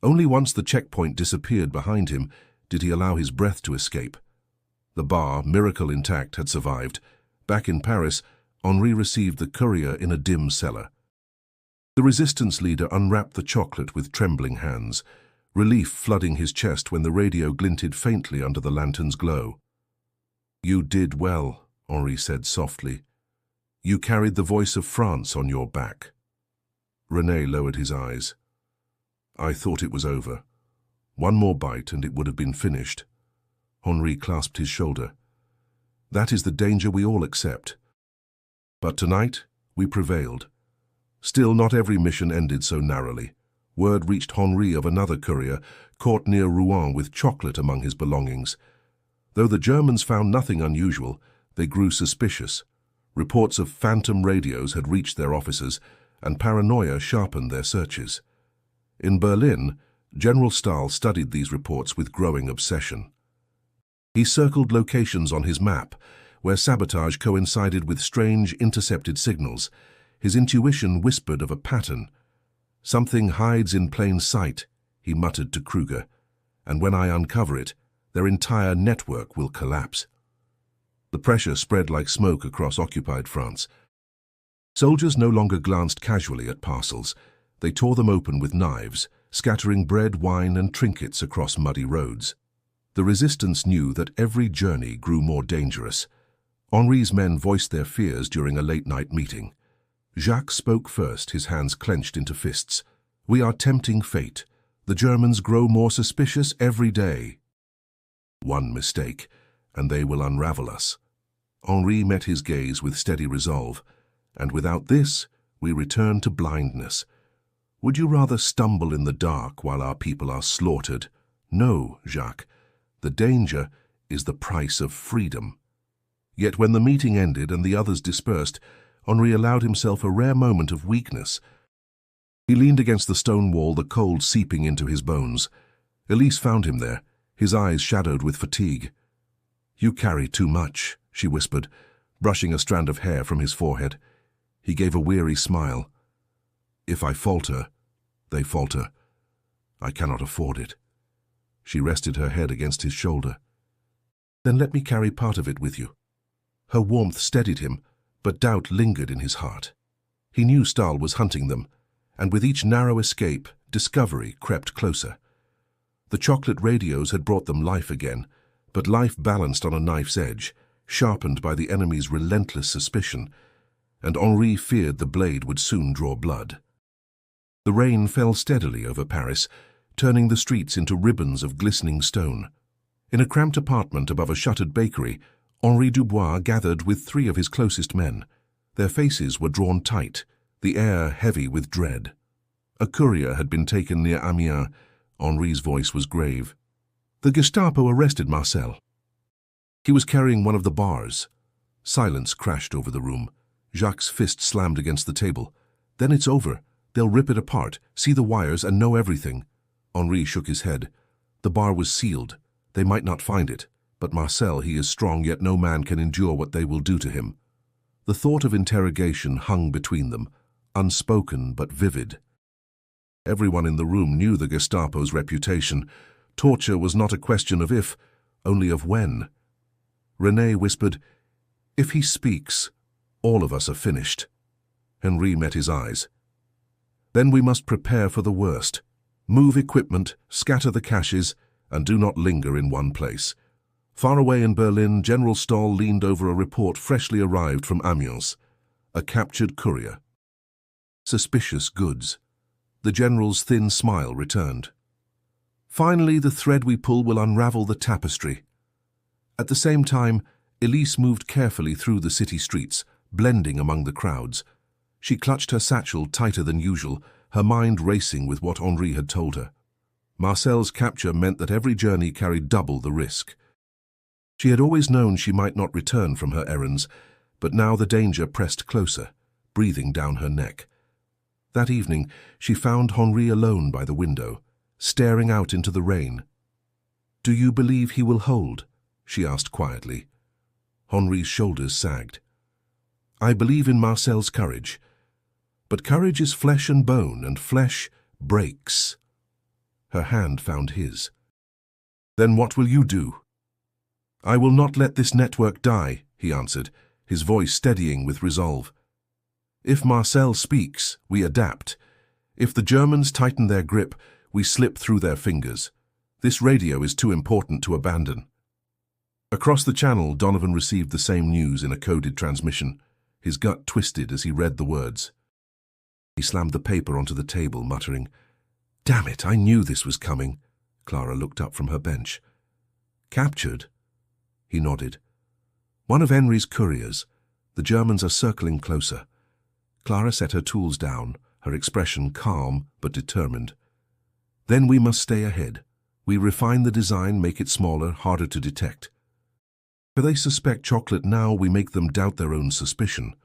Only once the checkpoint disappeared behind him did he allow his breath to escape. The bar, miracle intact, had survived. Back in Paris, Henri received the courier in a dim cellar. The resistance leader unwrapped the chocolate with trembling hands, relief flooding his chest when the radio glinted faintly under the lantern's glow. "You did well," Henri said softly. "You carried the voice of France on your back." René lowered his eyes. "I thought it was over. One more bite and it would have been finished." Henri clasped his shoulder. "That is the danger we all accept. But tonight, we prevailed. Still, not every mission ended so narrowly. Word reached Henri of another courier, caught near Rouen with chocolate among his belongings. Though the Germans found nothing unusual, they grew suspicious. Reports of phantom radios had reached their officers, and paranoia sharpened their searches. In Berlin, General Stahl studied these reports with growing obsession. He circled locations on his map, where sabotage coincided with strange intercepted signals. His intuition whispered of a pattern. "Something hides in plain sight," he muttered to Kruger, "and when I uncover it, their entire network will collapse." The pressure spread like smoke across occupied France. Soldiers no longer glanced casually at parcels. They tore them open with knives, scattering bread, wine, and trinkets across muddy roads. The resistance knew that every journey grew more dangerous. Henri's men voiced their fears during a late-night meeting. Jacques spoke first, his hands clenched into fists. "We are tempting fate. The Germans grow more suspicious every day. One mistake, and they will unravel us." Henri met his gaze with steady resolve. "And without this, we return to blindness. Would you rather stumble in the dark while our people are slaughtered? No, Jacques. The danger is the price of freedom." Yet when the meeting ended and the others dispersed, Henri allowed himself a rare moment of weakness. He leaned against the stone wall, the cold seeping into his bones. Elise found him there, his eyes shadowed with fatigue. "You carry too much," she whispered, brushing a strand of hair from his forehead. He gave a weary smile. "If I falter, they falter. I cannot afford it." She rested her head against his shoulder. "Then let me carry part of it with you." Her warmth steadied him, but doubt lingered in his heart. He knew Stahl was hunting them, and with each narrow escape, discovery crept closer. The chocolate radios had brought them life again, but life balanced on a knife's edge, sharpened by the enemy's relentless suspicion, and Henri feared the blade would soon draw blood. The rain fell steadily over Paris, turning the streets into ribbons of glistening stone. In a cramped apartment above a shuttered bakery, Henri Dubois gathered with 3 of his closest men. Their faces were drawn tight, the air heavy with dread. A courier had been taken near Amiens. Henri's voice was grave. "The Gestapo arrested Marcel. He was carrying one of the bars." Silence crashed over the room. Jacques' fist slammed against the table. Then it's over. They'll rip it apart, see the wires, and know everything. Henri shook his head. The bar was sealed. They might not find it. But Marcel, he is strong, yet no man can endure what they will do to him. The thought of interrogation hung between them, unspoken but vivid. Everyone in the room knew the Gestapo's reputation. Torture was not a question of if, only of when. René whispered, "If he speaks, all of us are finished." Henri met his eyes. "Then we must prepare for the worst. Move equipment, scatter the caches, and do not linger in one place." Far away in Berlin, General Stoll leaned over a report freshly arrived from Amiens. A captured courier. Suspicious goods. The general's thin smile returned. "Finally, the thread we pull will unravel the tapestry." At the same time, Elise moved carefully through the city streets, blending among the crowds. She clutched her satchel tighter than usual, her mind racing with what Henri had told her. Marcel's capture meant that every journey carried double the risk. She had always known she might not return from her errands, but now the danger pressed closer, breathing down her neck. That evening, she found Henri alone by the window, staring out into the rain. "Do you believe he will hold?" she asked quietly. Henri's shoulders sagged. "I believe in Marcel's courage. But courage is flesh and bone, and flesh breaks." Her hand found his. "Then what will you do?" "I will not let this network die," he answered, his voice steadying with resolve. "If Marcel speaks, we adapt. If the Germans tighten their grip, we slip through their fingers. This radio is too important to abandon." Across the channel, Donovan received the same news in a coded transmission. His gut twisted as he read the words. He slammed the paper onto the table, muttering, "Damn it, I knew this was coming." Clara looked up from her bench. "Captured?" He nodded. "One of Henri's couriers. The Germans are circling closer." Clara set her tools down, her expression calm but determined. "Then we must stay ahead. We refine the design, make it smaller, harder to detect. If they suspect chocolate now, we make them doubt their own suspicion."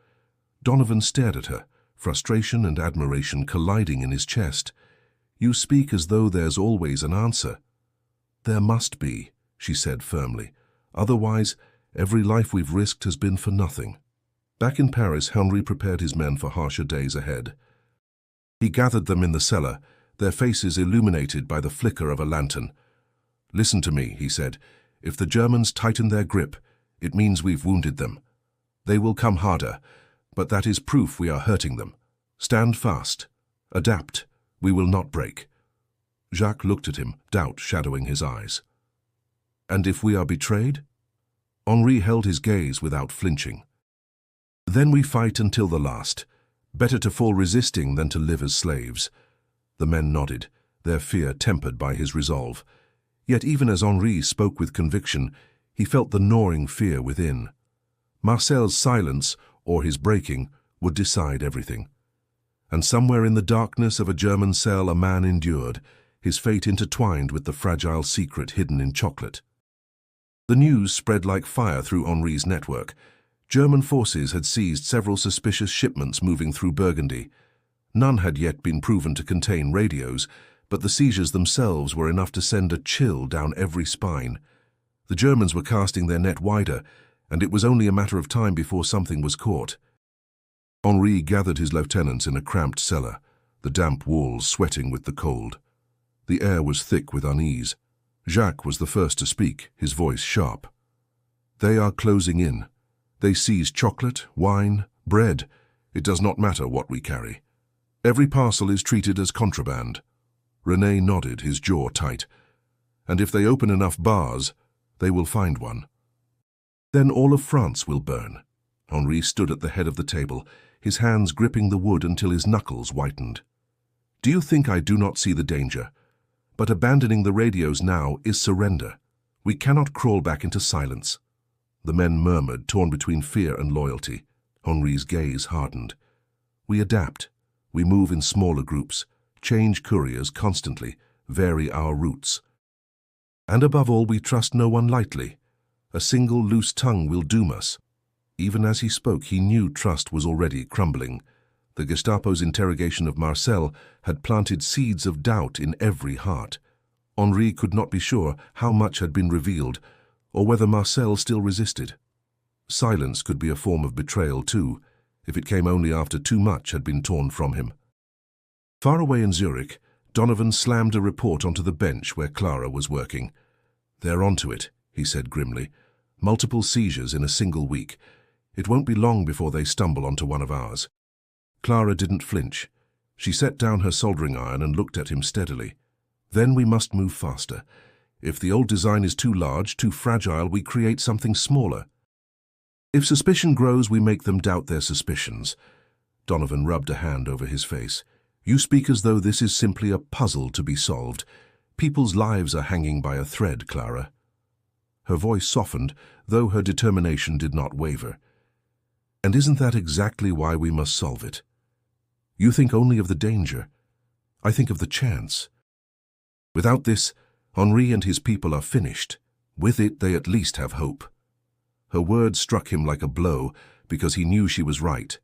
Donovan stared at her, frustration and admiration colliding in his chest. "You speak as though there's always an answer." "There must be," she said firmly. "Otherwise, every life we've risked has been for nothing." Back in Paris, Henri prepared his men for harsher days ahead. He gathered them in the cellar, their faces illuminated by the flicker of a lantern. "Listen to me," he said. "If the Germans tighten their grip, it means we've wounded them. They will come harder, but that is proof we are hurting them. Stand fast. Adapt. We will not break." Jacques looked at him, doubt shadowing his eyes. "And if we are betrayed?" Henri held his gaze without flinching. "Then we fight until the last. Better to fall resisting than to live as slaves." The men nodded, their fear tempered by his resolve. Yet even as Henri spoke with conviction, he felt the gnawing fear within. Marcel's silence, or his breaking, would decide everything. And somewhere in the darkness of a German cell a man endured, his fate intertwined with the fragile secret hidden in chocolate. The news spread like fire through Henri's network. German forces had seized several suspicious shipments moving through Burgundy. None had yet been proven to contain radios, but the seizures themselves were enough to send a chill down every spine. The Germans were casting their net wider, and it was only a matter of time before something was caught. Henri gathered his lieutenants in a cramped cellar, the damp walls sweating with the cold. The air was thick with unease. Jacques was the first to speak, his voice sharp. "They are closing in. They seize chocolate, wine, bread. It does not matter what we carry. Every parcel is treated as contraband." René nodded, his jaw tight. "And if they open enough bars, they will find one. Then all of France will burn." Henri stood at the head of the table, his hands gripping the wood until his knuckles whitened. "Do you think I do not see the danger? But abandoning the radios now is surrender. We cannot crawl back into silence." The men murmured, torn between fear and loyalty. Henri's gaze hardened. "We adapt. We move in smaller groups, change couriers constantly, vary our routes. And above all, we trust no one lightly. A single loose tongue will doom us." Even as he spoke, he knew trust was already crumbling. The Gestapo's interrogation of Marcel had planted seeds of doubt in every heart. Henri could not be sure how much had been revealed, or whether Marcel still resisted. Silence could be a form of betrayal too, if it came only after too much had been torn from him. Far away in Zurich, Donovan slammed a report onto the bench where Clara was working. "They're onto it," he said grimly. "Multiple seizures in a single week. It won't be long before they stumble onto one of ours." Clara didn't flinch. She set down her soldering iron and looked at him steadily. "Then we must move faster. If the old design is too large, too fragile, we create something smaller. If suspicion grows, we make them doubt their suspicions." Donovan rubbed a hand over his face. "You speak as though this is simply a puzzle to be solved. People's lives are hanging by a thread, Clara." Her voice softened, though her determination did not waver. "And isn't that exactly why we must solve it? You think only of the danger. I think of the chance. Without this, Henri and his people are finished. With it, they at least have hope." Her words struck him like a blow, because he knew she was right.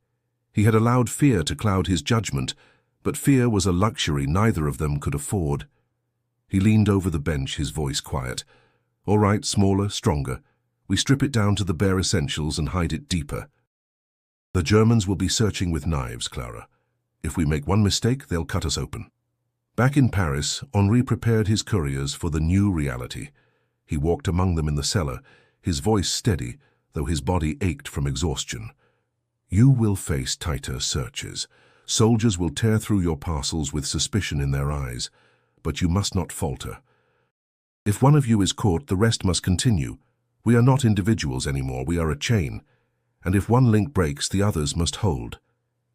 He had allowed fear to cloud his judgment, but fear was a luxury neither of them could afford. He leaned over the bench, his voice quiet. "All right, smaller, stronger. We strip it down to the bare essentials and hide it deeper. The Germans will be searching with knives, Clara. If we make one mistake, they'll cut us open." Back in Paris, Henri prepared his couriers for the new reality. He walked among them in the cellar, his voice steady, though his body ached from exhaustion. "You will face tighter searches. Soldiers will tear through your parcels with suspicion in their eyes, but you must not falter. If one of you is caught, the rest must continue. We are not individuals anymore, we are a chain, and if one link breaks, the others must hold."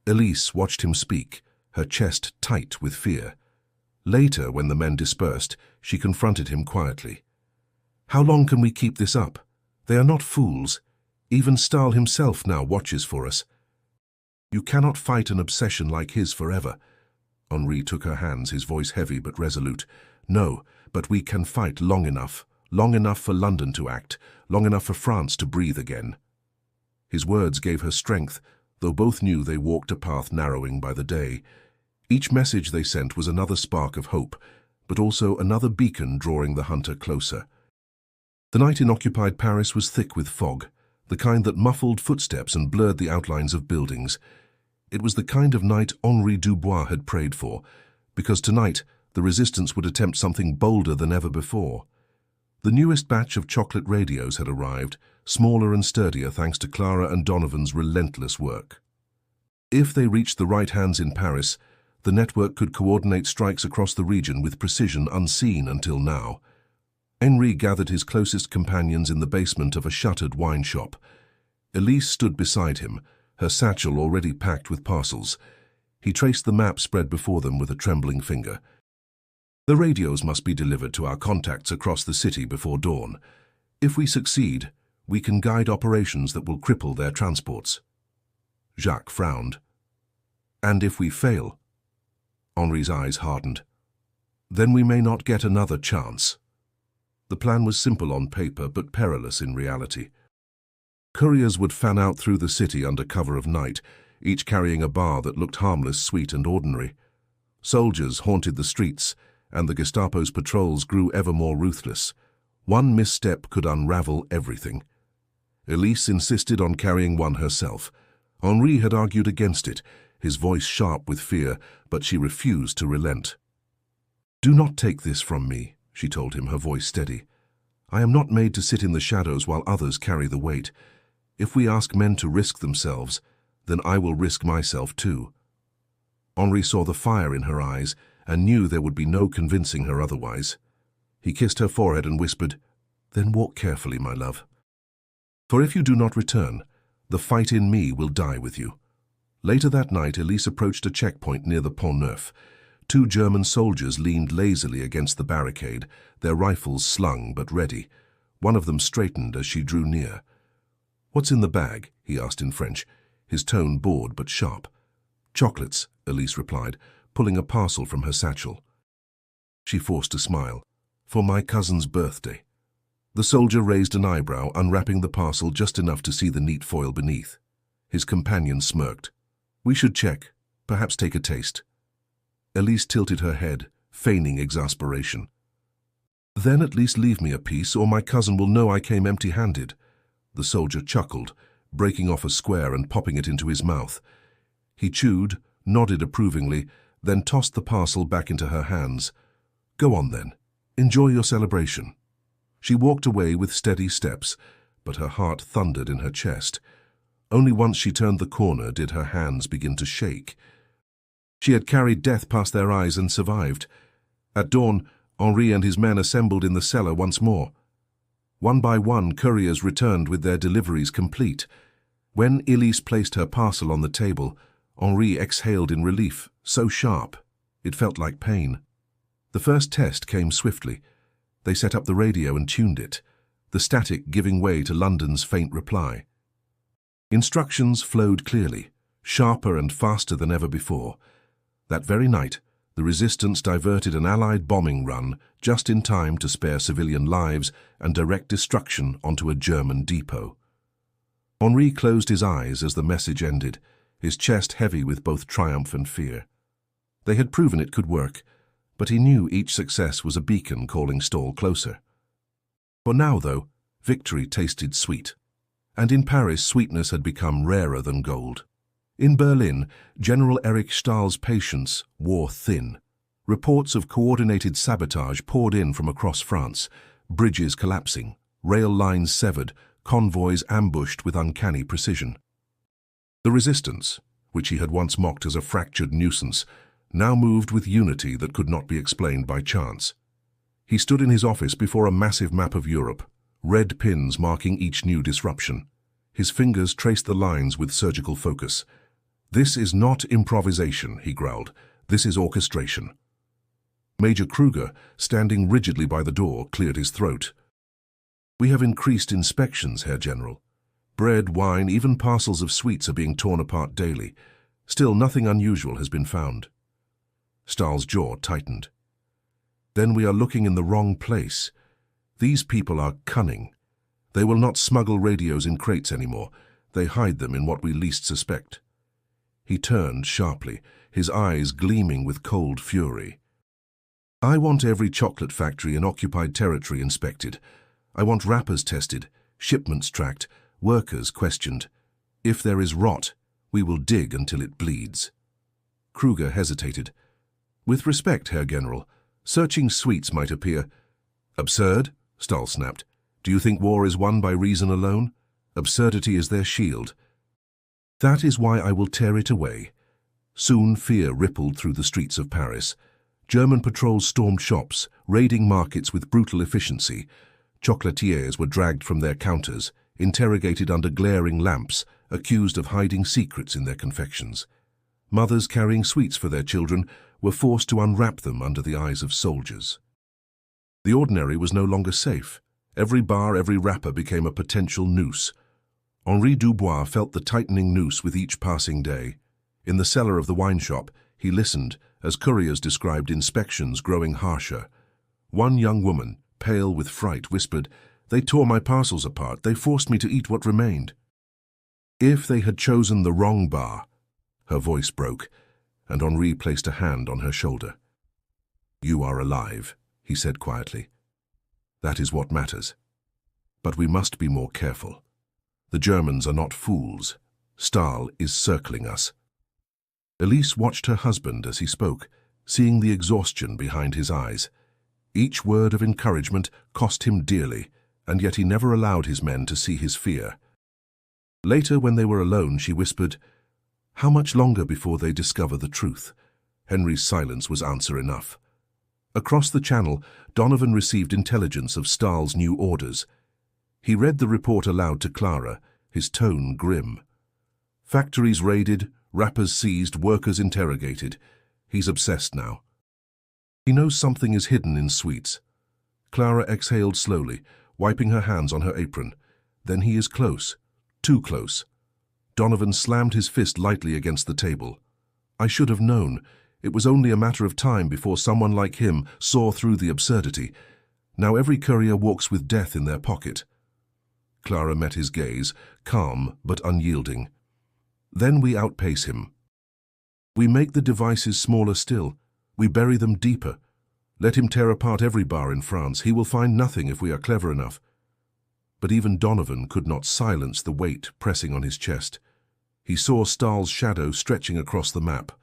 Elise watched him speak, her chest tight with fear. Later, when the men dispersed, she confronted him quietly. "How long can we keep this up? They are not fools. Even Stahl himself now watches for us. You cannot fight an obsession like his forever." Henri took her hands, his voice heavy but resolute. "No, but we can fight long enough for London to act, long enough for France to breathe again." His words gave her strength, though both knew they walked a path narrowing by the day. Each message they sent was another spark of hope, but also another beacon drawing the hunter closer. The night in occupied Paris was thick with fog, the kind that muffled footsteps and blurred the outlines of buildings. It was the kind of night Henri Dubois had prayed for, because tonight the resistance would attempt something bolder than ever before. The newest batch of chocolate radios had arrived, smaller and sturdier thanks to Clara and Donovan's relentless work. If they reached the right hands in Paris, the network could coordinate strikes across the region with precision unseen until now. Henri gathered his closest companions in the basement of a shuttered wine shop. Elise stood beside him, her satchel already packed with parcels. He traced the map spread before them with a trembling finger. "The radios must be delivered to our contacts across the city before dawn. If we succeed, we can guide operations that will cripple their transports." Jacques frowned. "And if we fail?" Henri's eyes hardened. "Then we may not get another chance." The plan was simple on paper, but perilous in reality. Couriers would fan out through the city under cover of night, each carrying a bar that looked harmless, sweet, and ordinary. Soldiers haunted the streets, and the Gestapo's patrols grew ever more ruthless. One misstep could unravel everything. Elise insisted on carrying one herself. Henri had argued against it, his voice sharp with fear, but she refused to relent. "Do not take this from me," she told him, her voice steady. "I am not made to sit in the shadows while others carry the weight. If we ask men to risk themselves, then I will risk myself too." Henri saw the fire in her eyes and knew there would be no convincing her otherwise. He kissed her forehead and whispered, "Then walk carefully, my love. For if you do not return, the fight in me will die with you." Later that night, Elise approached a checkpoint near the Pont Neuf. 2 German soldiers leaned lazily against the barricade, their rifles slung but ready. One of them straightened as she drew near. "What's in the bag?" he asked in French, his tone bored but sharp. "Chocolates," Elise replied, pulling a parcel from her satchel. She forced a smile. "For my cousin's birthday." The soldier raised an eyebrow, unwrapping the parcel just enough to see the neat foil beneath. His companion smirked. "We should check, perhaps take a taste." Elise tilted her head, feigning exasperation. "Then at least leave me a piece, or my cousin will know I came empty-handed." The soldier chuckled, breaking off a square and popping it into his mouth. He chewed, nodded approvingly, then tossed the parcel back into her hands. "Go on then. Enjoy your celebration." She walked away with steady steps, but her heart thundered in her chest. Only once she turned the corner did her hands begin to shake. She had carried death past their eyes and survived. At dawn, Henri and his men assembled in the cellar once more. One by one, couriers returned with their deliveries complete. When Elise placed her parcel on the table, Henri exhaled in relief, so sharp, it felt like pain. The first test came swiftly. They set up the radio and tuned it, the static giving way to London's faint reply. Instructions flowed clearly, sharper and faster than ever before. That very night, the resistance diverted an Allied bombing run just in time to spare civilian lives and direct destruction onto a German depot. Henri closed his eyes as the message ended, his chest heavy with both triumph and fear. They had proven it could work, but he knew each success was a beacon calling Stahl closer. For now, though, victory tasted sweet. And in Paris, sweetness had become rarer than gold. In Berlin, General Erich Stahl's patience wore thin. Reports of coordinated sabotage poured in from across France, bridges collapsing, rail lines severed, convoys ambushed with uncanny precision. The resistance, which he had once mocked as a fractured nuisance, now moved with unity that could not be explained by chance. He stood in his office before a massive map of Europe, red pins marking each new disruption. His fingers traced the lines with surgical focus. "This is not improvisation," he growled. "This is orchestration." Major Kruger, standing rigidly by the door, cleared his throat. "We have increased inspections, Herr General. Bread, wine, even parcels of sweets are being torn apart daily. Still, nothing unusual has been found." Stahl's jaw tightened. "Then we are looking in the wrong place. These people are cunning. They will not smuggle radios in crates anymore. They hide them in what we least suspect." He turned sharply, his eyes gleaming with cold fury. "I want every chocolate factory in occupied territory inspected. I want wrappers tested, shipments tracked, workers questioned. If there is rot, we will dig until it bleeds." Kruger hesitated. "With respect, Herr General, searching sweets might appear—" "Absurd?" Stahl snapped. "Do you think war is won by reason alone? Absurdity is their shield. That is why I will tear it away." Soon fear rippled through the streets of Paris. German patrols stormed shops, raiding markets with brutal efficiency. Chocolatiers were dragged from their counters, interrogated under glaring lamps, accused of hiding secrets in their confections. Mothers carrying sweets for their children were forced to unwrap them under the eyes of soldiers. The ordinary was no longer safe. Every bar, every wrapper became a potential noose. Henri Dubois felt the tightening noose with each passing day. In the cellar of the wine shop, he listened as couriers described inspections growing harsher. One young woman, pale with fright, whispered, "They tore my parcels apart. They forced me to eat what remained." If they had chosen the wrong bar, her voice broke, and Henri placed a hand on her shoulder. "You are alive," he said quietly. "That is what matters. But we must be more careful. The Germans are not fools. Stahl is circling us." Elise watched her husband as he spoke, seeing the exhaustion behind his eyes. Each word of encouragement cost him dearly, and yet he never allowed his men to see his fear. Later, when they were alone, she whispered, "How much longer before they discover the truth?" Henry's silence was answer enough. Across the channel, Donovan received intelligence of Stahl's new orders. He read the report aloud to Clara, his tone grim. "Factories raided, wrappers seized, workers interrogated. He's obsessed now. He knows something is hidden in sweets." Clara exhaled slowly, wiping her hands on her apron. "Then he is close. Too close." Donovan slammed his fist lightly against the table. "I should have known. It was only a matter of time before someone like him saw through the absurdity. Now every courier walks with death in their pocket. Clara met his gaze, calm but unyielding. Then we outpace him. We make the devices smaller still. We bury them deeper. Let him tear apart every bar in France. He will find nothing if we are clever enough. But even Donovan could not silence the weight pressing on his chest. He saw Stahl's shadow stretching across the map,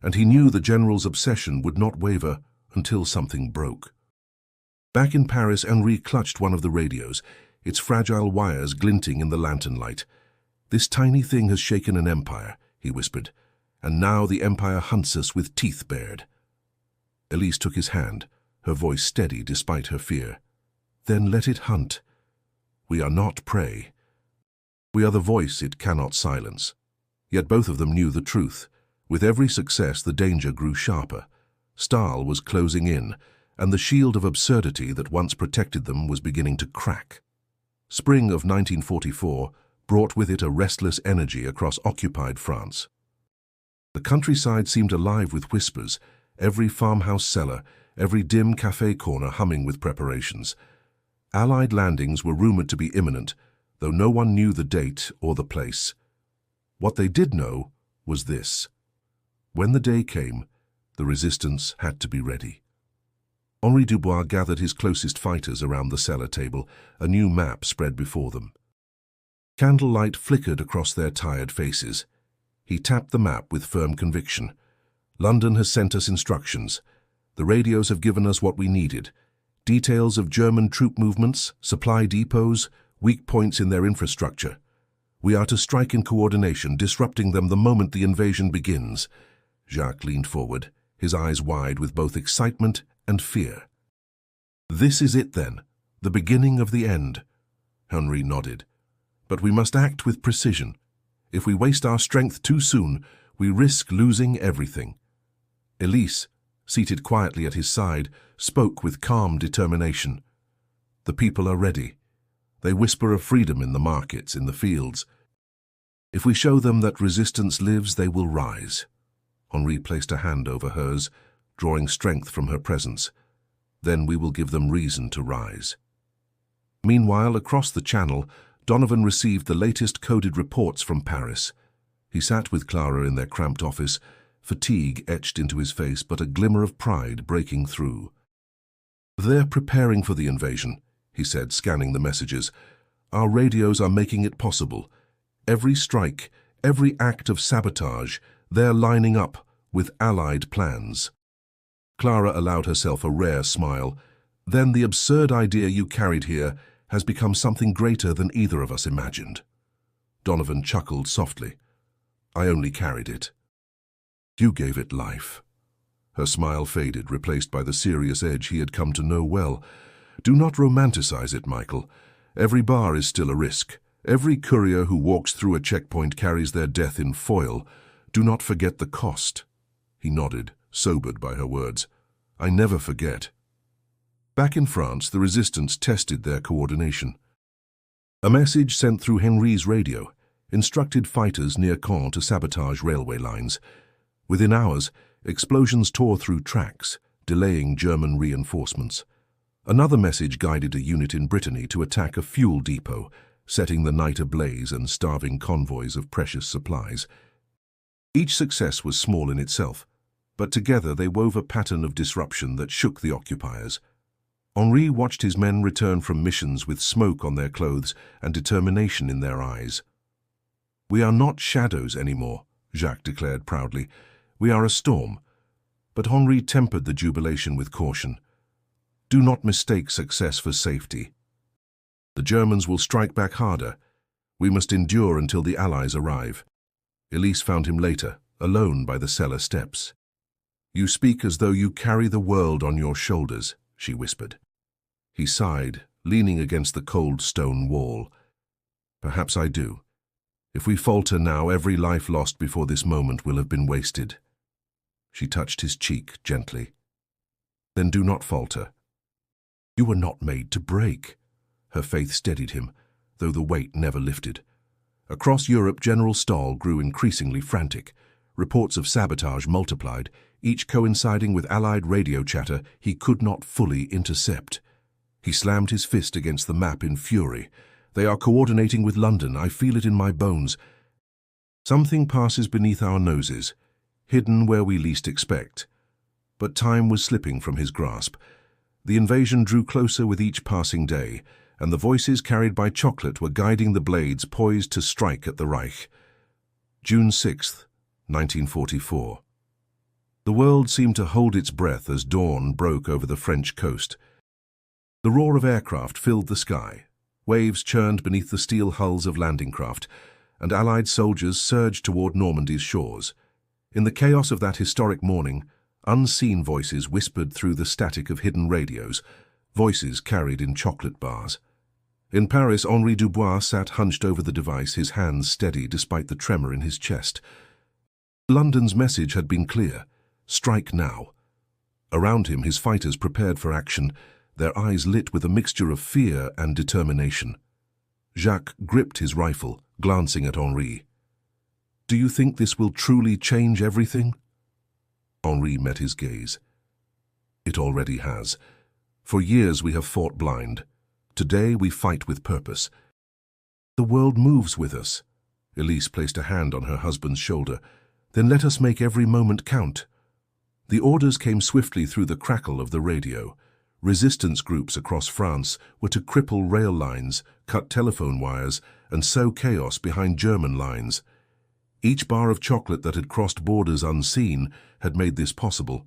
and he knew the general's obsession would not waver until something broke. Back in Paris, Henri clutched one of the radios, its fragile wires glinting in the lantern light. "This tiny thing has shaken an empire," he whispered, "and now the empire hunts us with teeth bared." Elise took his hand, her voice steady despite her fear. "Then let it hunt. We are not prey. We are the voice it cannot silence." Yet both of them knew the truth. With every success, the danger grew sharper. Stahl was closing in, and the shield of absurdity that once protected them was beginning to crack. Spring of 1944 brought with it a restless energy across occupied France. The countryside seemed alive with whispers, every farmhouse cellar, every dim cafe corner humming with preparations. Allied landings were rumored to be imminent, though no one knew the date or the place. What they did know was this: when the day came, the resistance had to be ready. Henri Dubois gathered his closest fighters around the cellar table, a new map spread before them. Candlelight flickered across their tired faces. He tapped the map with firm conviction. "London has sent us instructions. The radios have given us what we needed. Details of German troop movements, supply depots, weak points in their infrastructure. We are to strike in coordination, disrupting them the moment the invasion begins." Jacques leaned forward, his eyes wide with both excitement and fear. "This is it then, the beginning of the end." Henri nodded. "But we must act with precision. If we waste our strength too soon, we risk losing everything." Elise, seated quietly at his side, spoke with calm determination. "The people are ready. They whisper of freedom in the markets, in the fields. If we show them that resistance lives, they will rise." Henri placed a hand over hers, drawing strength from her presence. "Then we will give them reason to rise." Meanwhile, across the channel, Donovan received the latest coded reports from Paris. He sat with Clara in their cramped office, fatigue etched into his face but a glimmer of pride breaking through. "They're preparing for the invasion," he said, scanning the messages. "Our radios are making it possible. Every strike, every act of sabotage, they're lining up with Allied plans." Clara allowed herself a rare smile. "Then the absurd idea you carried here has become something greater than either of us imagined." Donovan chuckled softly. "I only carried it. You gave it life." Her smile faded, replaced by the serious edge he had come to know well. "Do not romanticize it, Michael. Every bar is still a risk. Every courier who walks through a checkpoint carries their death in foil. Do not forget the cost." He nodded, sobered by her words. "I never forget." Back in France, the resistance tested their coordination. A message sent through Henri's radio instructed fighters near Caen to sabotage railway lines. Within hours, explosions tore through tracks, delaying German reinforcements. Another message guided a unit in Brittany to attack a fuel depot, setting the night ablaze and starving convoys of precious supplies. Each success was small in itself, but together they wove a pattern of disruption that shook the occupiers. Henri watched his men return from missions with smoke on their clothes and determination in their eyes. "We are not shadows anymore," Jacques declared proudly. "We are a storm." But Henri tempered the jubilation with caution. "Do not mistake success for safety. The Germans will strike back harder. We must endure until the Allies arrive." Elise found him later, alone by the cellar steps. "You speak as though you carry the world on your shoulders," she whispered. He sighed, leaning against the cold stone wall. "Perhaps I do. If we falter now, every life lost before this moment will have been wasted." She touched his cheek gently. "Then do not falter. You were not made to break." Her faith steadied him, though the weight never lifted. Across Europe, General Stahl grew increasingly frantic. Reports of sabotage multiplied, each coinciding with Allied radio chatter he could not fully intercept. He slammed his fist against the map in fury. They are coordinating with London. I feel it in my bones. Something passes beneath our noses, hidden where we least expect. But time was slipping from his grasp. The invasion drew closer with each passing day, and the voices carried by Chocolate were guiding the blades poised to strike at the Reich. June 6, 1944. The world seemed to hold its breath as dawn broke over the French coast. The roar of aircraft filled the sky. Waves churned beneath the steel hulls of landing craft, and Allied soldiers surged toward Normandy's shores. In the chaos of that historic morning, unseen voices whispered through the static of hidden radios, voices carried in chocolate bars. In Paris, Henri Dubois sat hunched over the device, his hands steady despite the tremor in his chest. London's message had been clear: strike now. Around him, his fighters prepared for action, their eyes lit with a mixture of fear and determination. Jacques gripped his rifle, glancing at Henri. "Do you think this will truly change everything?" Henri met his gaze. "It already has. For years we have fought blind. Today we fight with purpose. The world moves with us." Elise placed a hand on her husband's shoulder. "Then let us make every moment count." The orders came swiftly through the crackle of the radio. Resistance groups across France were to cripple rail lines, cut telephone wires, and sow chaos behind German lines. Each bar of chocolate that had crossed borders unseen had made this possible.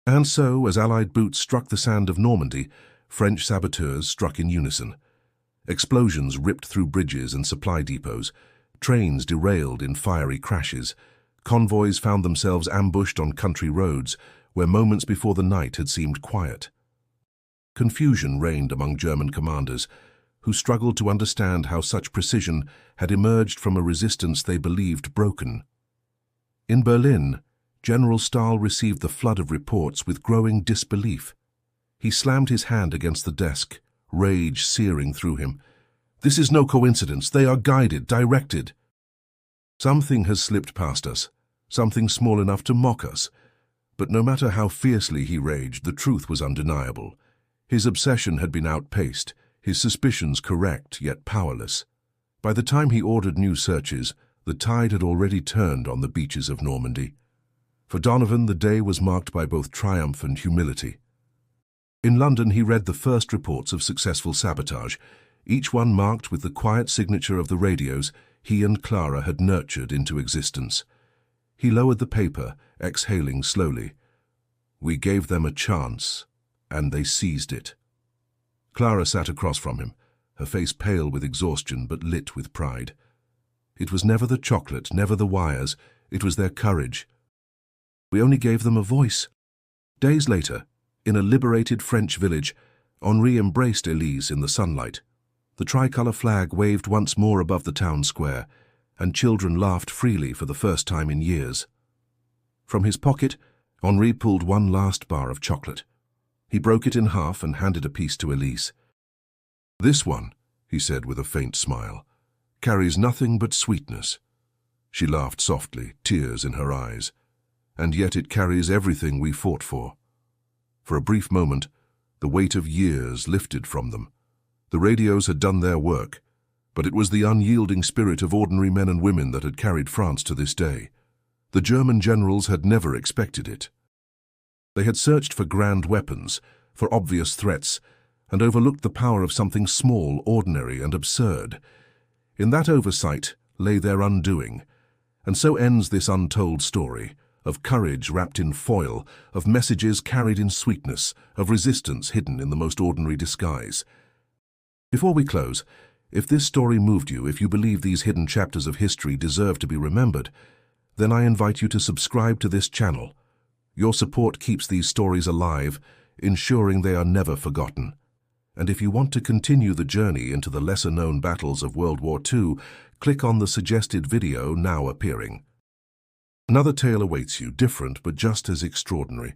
And so, as Allied boots struck the sand of Normandy, French saboteurs struck in unison. Explosions ripped through bridges and supply depots. Trains derailed in fiery crashes. Convoys found themselves ambushed on country roads, where moments before the night had seemed quiet. Confusion reigned among German commanders, who struggled to understand how such precision had emerged from a resistance they believed broken. In Berlin, General Stahl received the flood of reports with growing disbelief. He slammed his hand against the desk, rage searing through him. "This is no coincidence. They are guided, directed." Something has slipped past us, something small enough to mock us. But no matter how fiercely he raged, the truth was undeniable. His obsession had been outpaced, his suspicions correct yet powerless. By the time he ordered new searches, the tide had already turned on the beaches of Normandy. For Donovan, the day was marked by both triumph and humility. In London, he read the first reports of successful sabotage, each one marked with the quiet signature of the radios he and Clara had nurtured into existence. He lowered the paper, exhaling slowly. "We gave them a chance, and they seized it." Clara sat across from him, her face pale with exhaustion but lit with pride. It was never the chocolate, never the wires, it was their courage. "We only gave them a voice." Days later, in a liberated French village, Henri embraced Elise in the sunlight. The tricolour flag waved once more above the town square, and children laughed freely for the first time in years. From his pocket, Henri pulled one last bar of chocolate. He broke it in half and handed a piece to Elise. "This one," he said with a faint smile, "carries nothing but sweetness." She laughed softly, tears in her eyes. "And yet it carries everything we fought for." For a brief moment, the weight of years lifted from them. The radios had done their work, but it was the unyielding spirit of ordinary men and women that had carried France to this day. The German generals had never expected it. They had searched for grand weapons, for obvious threats, and overlooked the power of something small, ordinary, and absurd. In that oversight lay their undoing, and so ends this untold story, of courage wrapped in foil, of messages carried in sweetness, of resistance hidden in the most ordinary disguise. Before we close, if this story moved you, if you believe these hidden chapters of history deserve to be remembered, then I invite you to subscribe to this channel. Your support keeps these stories alive, ensuring they are never forgotten. And if you want to continue the journey into the lesser-known battles of World War II, click on the suggested video now appearing. Another tale awaits you, different but just as extraordinary.